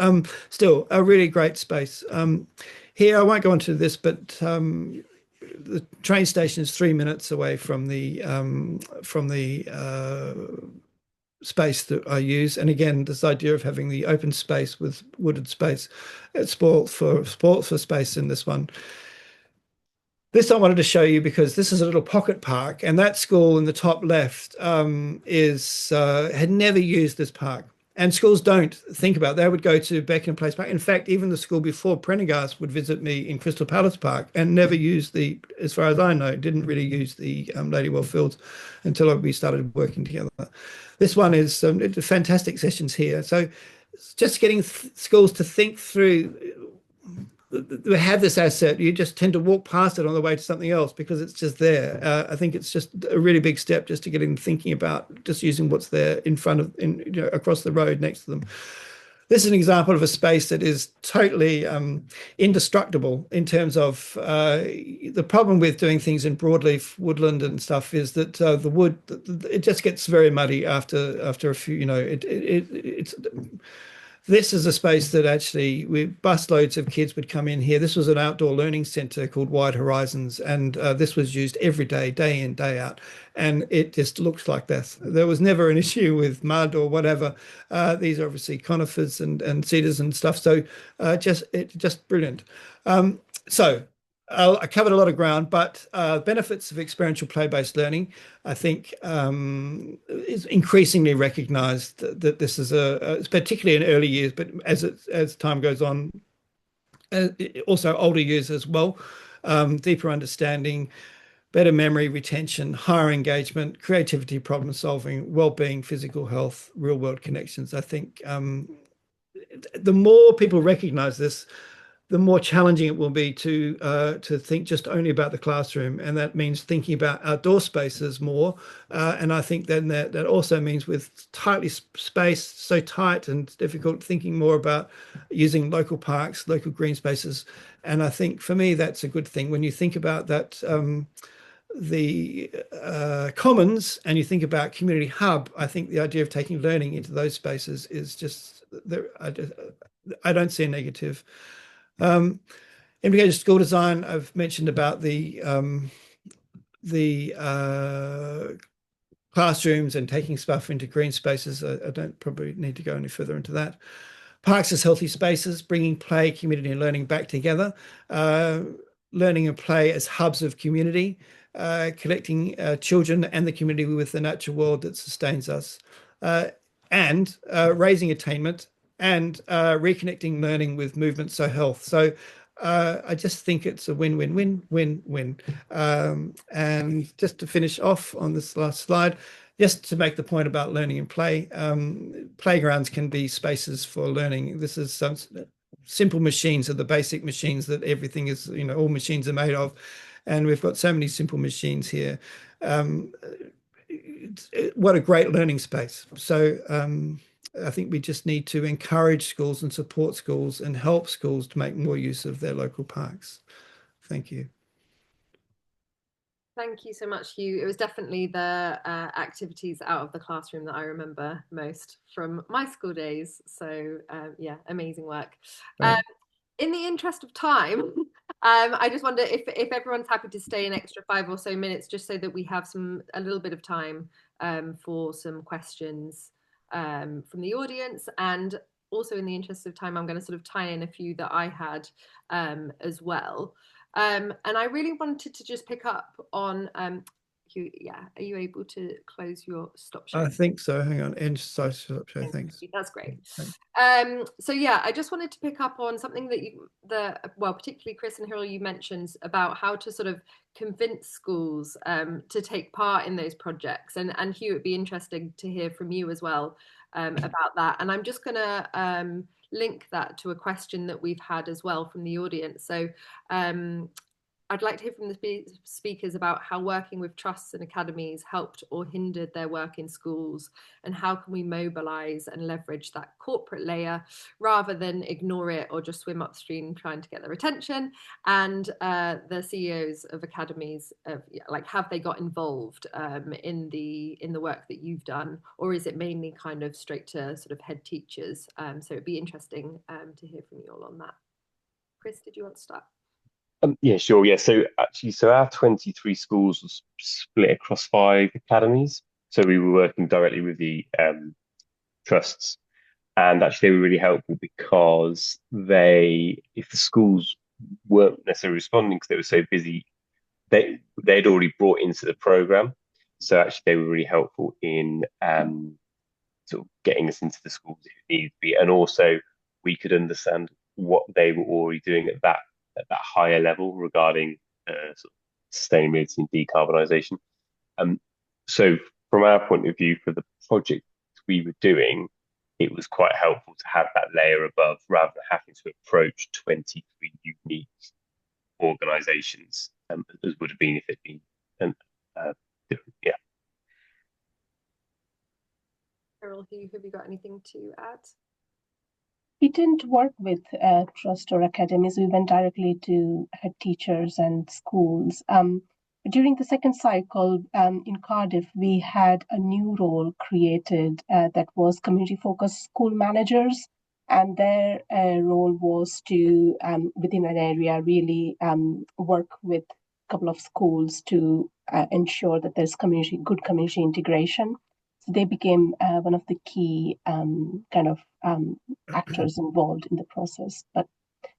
still a really great space. Here, I won't go into this, but the train station is 3 minutes away from the space that I use. And again, this idea of having the open space with wooded space, it's spoilt for space in this one. This I wanted to show you because this is a little pocket park, and that school in the top left had never used this park. And schools don't think about it. They would go to Beckham Place Park. In fact, even the school before Prendergast would visit me in Crystal Palace Park and never used as far as I know, didn't really use the Ladywell Fields until we started working together. This one is fantastic sessions here. So just getting schools to think through, we have this asset, you just tend to walk past it on the way to something else because it's just there. I think it's just a really big step just to get them thinking about just using what's there in front of, across the road next to them. This is an example of a space that is totally indestructible in terms of the problem with doing things in broadleaf woodland and stuff is that the wood, it just gets very muddy after a few, it's this is a space that actually busloads of kids would come in here. This was an outdoor learning centre called Wide Horizons, and this was used every day, day in, day out. And it just looks like this. There was never an issue with mud or whatever. These are obviously conifers and cedars and stuff. So just brilliant. So I covered a lot of ground, but benefits of experiential play-based learning, I think, is increasingly recognised that this is particularly in early years, but as time goes on, also older years as well, deeper understanding, better memory retention, higher engagement, creativity, problem solving, well-being, physical health, real-world connections. I think the more people recognise this, the more challenging it will be to think just only about the classroom, and that means thinking about outdoor spaces more. And I think then that also means with tightly spaced, so tight and difficult, thinking more about using local parks, local green spaces. And I think for me that's a good thing when you think about that. The commons, and you think about community hub. I think the idea of taking learning into those spaces is just there. I don't see a negative. Integrated school design, I've mentioned about the classrooms and taking stuff into green spaces. I don't probably need to go any further into that. Parks as healthy spaces, bringing play, community and learning back together. learning and play as hubs of community, connecting children and the community with the natural world that sustains us, and raising attainment and reconnecting learning with movement, so health. So I just think it's a win-win-win-win-win. And just to finish off on this last slide, just to make the point about learning and play, playgrounds can be spaces for learning. This is some simple machines are the basic machines that everything is, all machines are made of. And we've got so many simple machines here. What a great learning space. So I think we just need to encourage schools and support schools and help schools to make more use of their local parks. Thank you. Thank you so much, Hugh. It was definitely the activities out of the classroom that I remember most from my school days. So yeah, amazing work. In the interest of time, I just wonder if everyone's happy to stay an extra 5 or so minutes, just so that we have a little bit of time for some questions from the audience. And also, in the interest of time, I'm going to sort of tie in a few that I had as well. And I really wanted to just pick up on Hugh, yeah, are you able to close your stop share? I think so. Hang on. End stop share. Thanks. That's great. Thanks. So yeah, I just wanted to pick up on something that well, particularly Chris and Hyrule, you mentioned about how to sort of convince schools to take part in those projects. And Hugh, it'd be interesting to hear from you as well about that. And I'm just gonna link that to a question that we've had as well from the audience. So I'd like to hear from the speakers about how working with trusts and academies helped or hindered their work in schools, and how can we mobilise and leverage that corporate layer rather than ignore it or just swim upstream trying to get their attention. And the CEOs of academies, like, have they got involved in the work that you've done, or is it mainly kind of straight to sort of head teachers? So it'd be interesting to hear from you all on that. Chris, did you want to start? Yeah, sure. Yeah. So actually, our 23 schools was split across 5 academies. So we were working directly with the trusts, and actually they were really helpful because if the schools weren't necessarily responding because they were so busy, they'd already brought into the program. So actually they were really helpful in sort of getting us into the schools if it needed to be, and also we could understand what they were already doing at that higher level regarding sort of sustainability and decarbonisation. So from our point of view, for the project we were doing, it was quite helpful to have that layer above rather than having to approach 23 unique organisations, as would have been if it'd been different. Yeah. Carol, have you got anything to add? We didn't work with trust or academies. We went directly to head teachers and schools. During the second cycle in Cardiff, we had a new role created that was community-focused school managers, and their role was to, within an area, really work with a couple of schools to ensure that there's good community integration. So they became one of the key actors involved in the process. But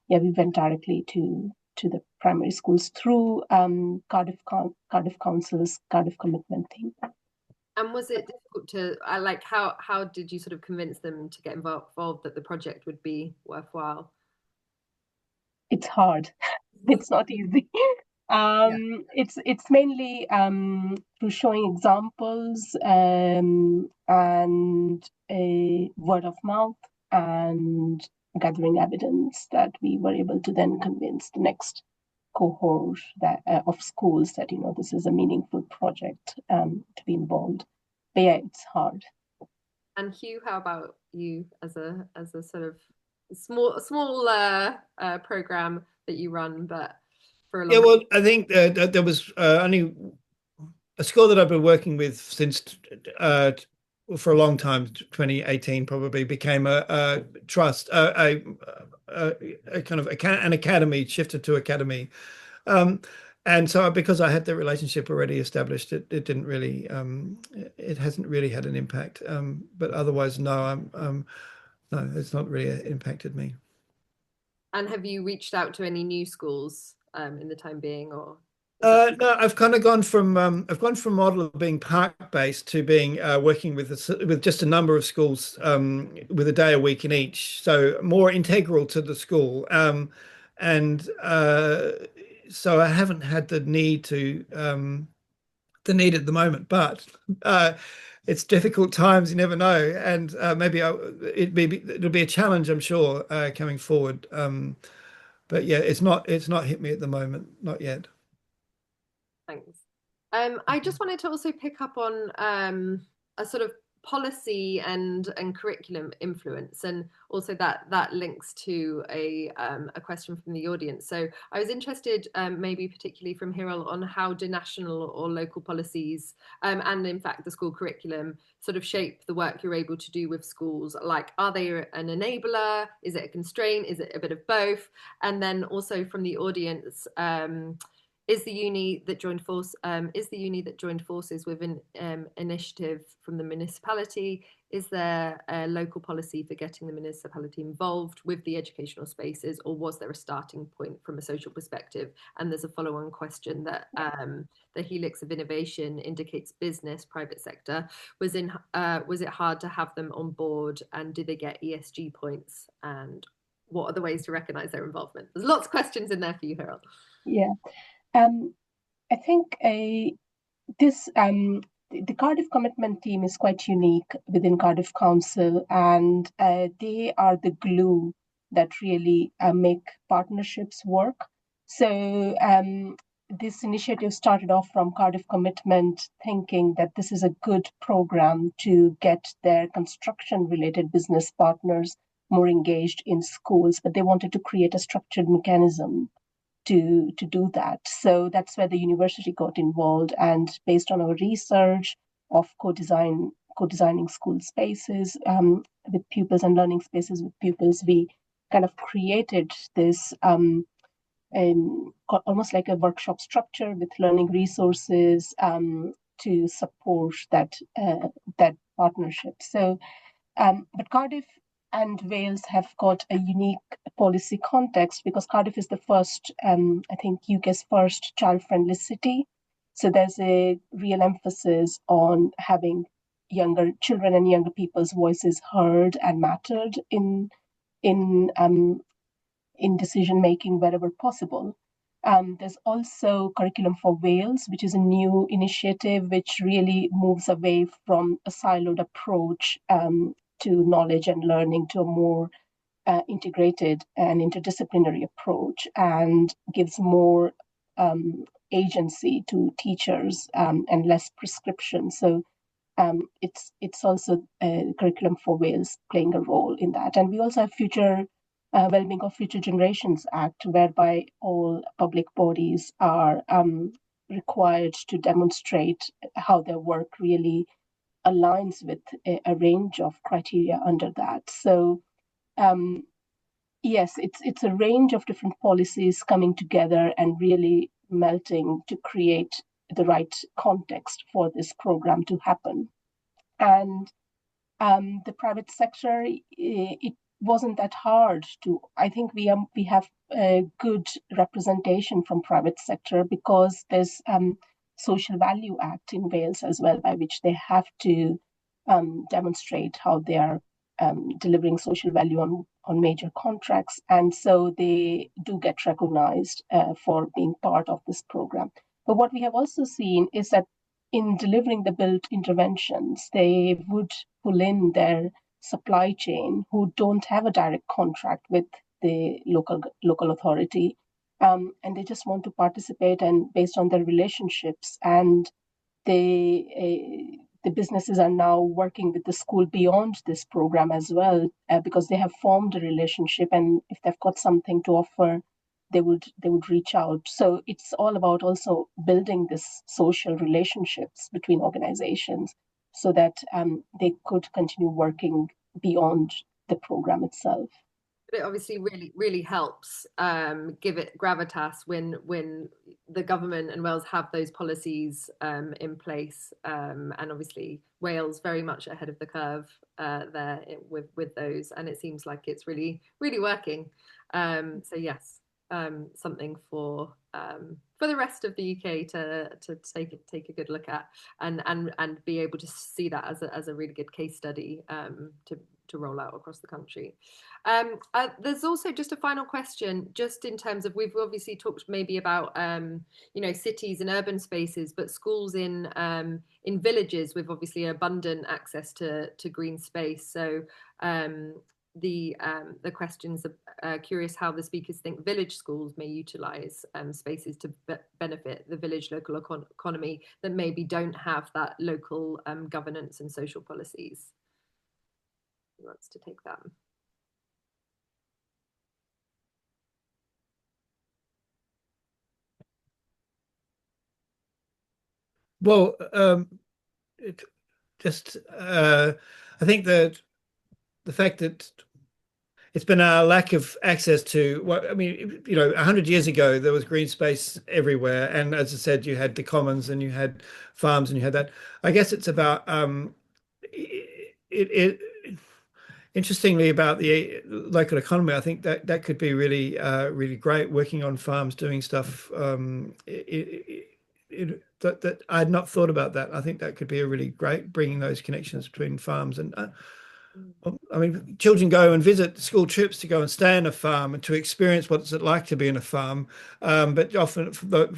yeah, we went directly to the primary schools through Cardiff Council's Cardiff Commitment thing. And was it difficult to how did you sort of convince them to get involved, that the project would be worthwhile? It's hard. It's not easy. It's mainly through showing examples and a word of mouth and gathering evidence that we were able to then convince the next cohort of schools that this is a meaningful project to be involved. But yeah, it's hard. And Hugh, how about you as a sort of small program that you run, but for a long time? Well, I think there was only a school that I've been working with since for a long time. 2018 probably became a trust, a kind of an academy, shifted to academy. And so because I had the relationship already established, it didn't really, it hasn't really had an impact. But otherwise, no, no, it's not really impacted me. And have you reached out to any new schools in the time being, or? No, I've kind of gone from a model of being park-based to being working with just a number of schools with a day a week in each, so more integral to the school. And so I haven't had the need at the moment, but it's difficult times. You never know, and maybe it'll be a challenge, I'm sure, coming forward. But yeah, it's not hit me at the moment, not yet. Thanks. I just wanted to also pick up on a sort of policy and curriculum influence, and also that links to a question from the audience. So I was interested, maybe particularly from Hiral, on how do national or local policies and in fact the school curriculum sort of shape the work you're able to do with schools. Like, are they an enabler? Is it a constraint? Is it a bit of both? And then also from the audience, is the uni that joined forces with an initiative from the municipality? Is there a local policy for getting the municipality involved with the educational spaces, or was there a starting point from a social perspective? And there's a follow-on question that the helix of innovation indicates business, private sector. Was it hard to have them on board, and did they get ESG points? And what are the ways to recognise their involvement? There's lots of questions in there for you, Hiral. Yeah. I think the Cardiff Commitment team is quite unique within Cardiff Council, and they are the glue that really make partnerships work. So this initiative started off from Cardiff Commitment thinking that this is a good program to get their construction-related business partners more engaged in schools, but they wanted to create a structured mechanism to do that. So that's where the university got involved, and based on our research of co-designing school spaces with pupils and learning spaces with pupils, we kind of created this almost like a workshop structure with learning resources to support that partnership. So, but Cardiff and Wales have got a unique policy context because Cardiff is the first, I think, UK's first child-friendly city. So there's a real emphasis on having younger children and younger people's voices heard and mattered in decision making wherever possible. There's also Curriculum for Wales, which is a new initiative which really moves away from a siloed approach to knowledge and learning to a more integrated and interdisciplinary approach, and gives more agency to teachers and less prescription. So it's also a Curriculum for Wales playing a role in that. And we also have Future Wellbeing of Future Generations Act, whereby all public bodies are required to demonstrate how their work really aligns with a range of criteria under that. So yes, it's a range of different policies coming together and really melting to create the right context for this program to happen. And the private sector, it wasn't that hard to. I think we have a good representation from private sector because there's Social Value Act in Wales as well, by which they have to demonstrate how they are delivering social value on major contracts, and so they do get recognized for being part of this program. But what we have also seen is that in delivering the built interventions, they would pull in their supply chain who don't have a direct contract with the local authority, and they just want to participate, and based on their relationships, and the businesses are now working with the school beyond this program as well, because they have formed a relationship, and if they've got something to offer, they would reach out. So it's all about also building this social relationships between organizations so that they could continue working beyond the program itself. But it obviously really helps give it gravitas when the government and Wales have those policies in place, and obviously Wales very much ahead of the curve there with those, and it seems like it's really working. So yes, something for the rest of the UK to take a good look at, and be able to see that as a really good case study to roll out across the country. There's also just a final question, just in terms of, we've obviously talked maybe about cities and urban spaces, but schools in villages with obviously abundant access to green space. So the questions are curious how the speakers think village schools may utilise spaces to benefit the village local economy that maybe don't have that local governance and social policies. Who wants to take that? Well, I think that the fact that it's been a lack of access to what, I mean, 100 years ago, there was green space everywhere. And as I said, you had the commons and you had farms and you had that. I guess it's about, interestingly, about the local economy. I think that could be really, really great, working on farms, doing stuff that I had not thought about that. I think that could be a really great, bringing those connections between farms and I mean, children go and visit school trips to go and stay on a farm and to experience what it's like to be in a farm. But often,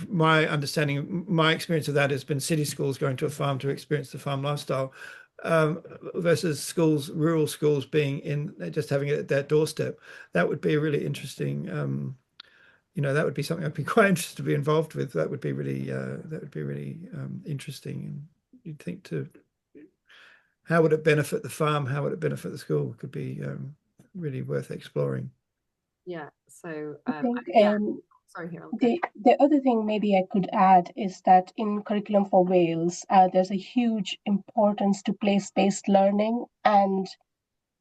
my understanding, my experience of that has been city schools going to a farm to experience the farm lifestyle, versus schools, rural schools being just having it at their doorstep. That would be a really interesting. That would be something I'd be quite interested to be involved with. That would be really interesting. And you'd think how would it benefit the farm? How would it benefit the school? Could be really worth exploring. Yeah. So I think sorry, Harold. The other thing maybe I could add is that in Curriculum for Wales, there's a huge importance to place-based learning, and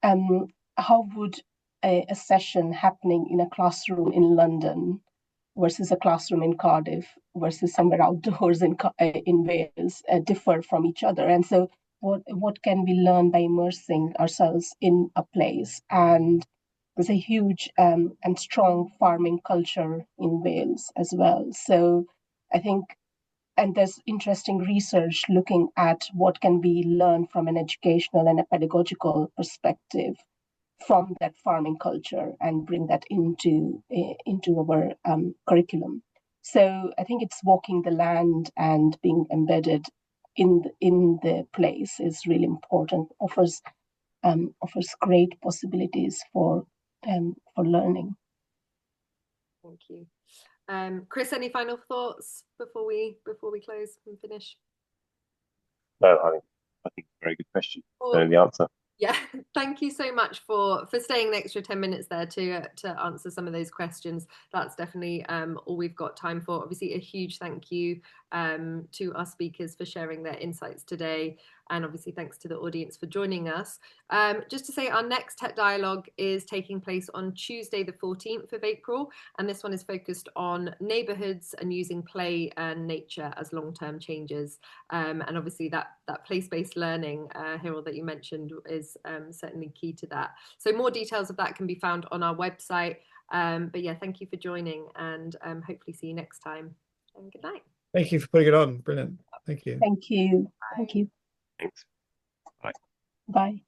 how would a session happening in a classroom in London versus a classroom in Cardiff versus somewhere outdoors in Wales differ from each other. And so what can we learn by immersing ourselves in a place? And there's a huge and strong farming culture in Wales as well. So I think, and there's interesting research looking at what can be learned from an educational and a pedagogical perspective from that farming culture and bring that into our curriculum. So I think it's walking the land and being embedded in the place is really important. Offers great possibilities for learning. Thank you. Chris, any final thoughts before we close and finish? No, I think very good question. Know the answer. Yeah, thank you so much for staying an extra 10 minutes there to answer some of those questions. That's definitely all we've got time for. Obviously, a huge thank you to our speakers for sharing their insights today. And obviously, thanks to the audience for joining us. Just to say, our next TET Dialogue is taking place on Tuesday, the 14th of April. And this one is focused on neighbourhoods and using play and nature as long-term changes. And obviously, that place-based learning, Harold, that you mentioned is certainly key to that. So more details of that can be found on our website. But yeah, thank you for joining, and hopefully see you next time. And good night. Thank you for putting it on. Brilliant. Thank you. Thank you. Bye. Thank you. Thanks. Bye. Bye.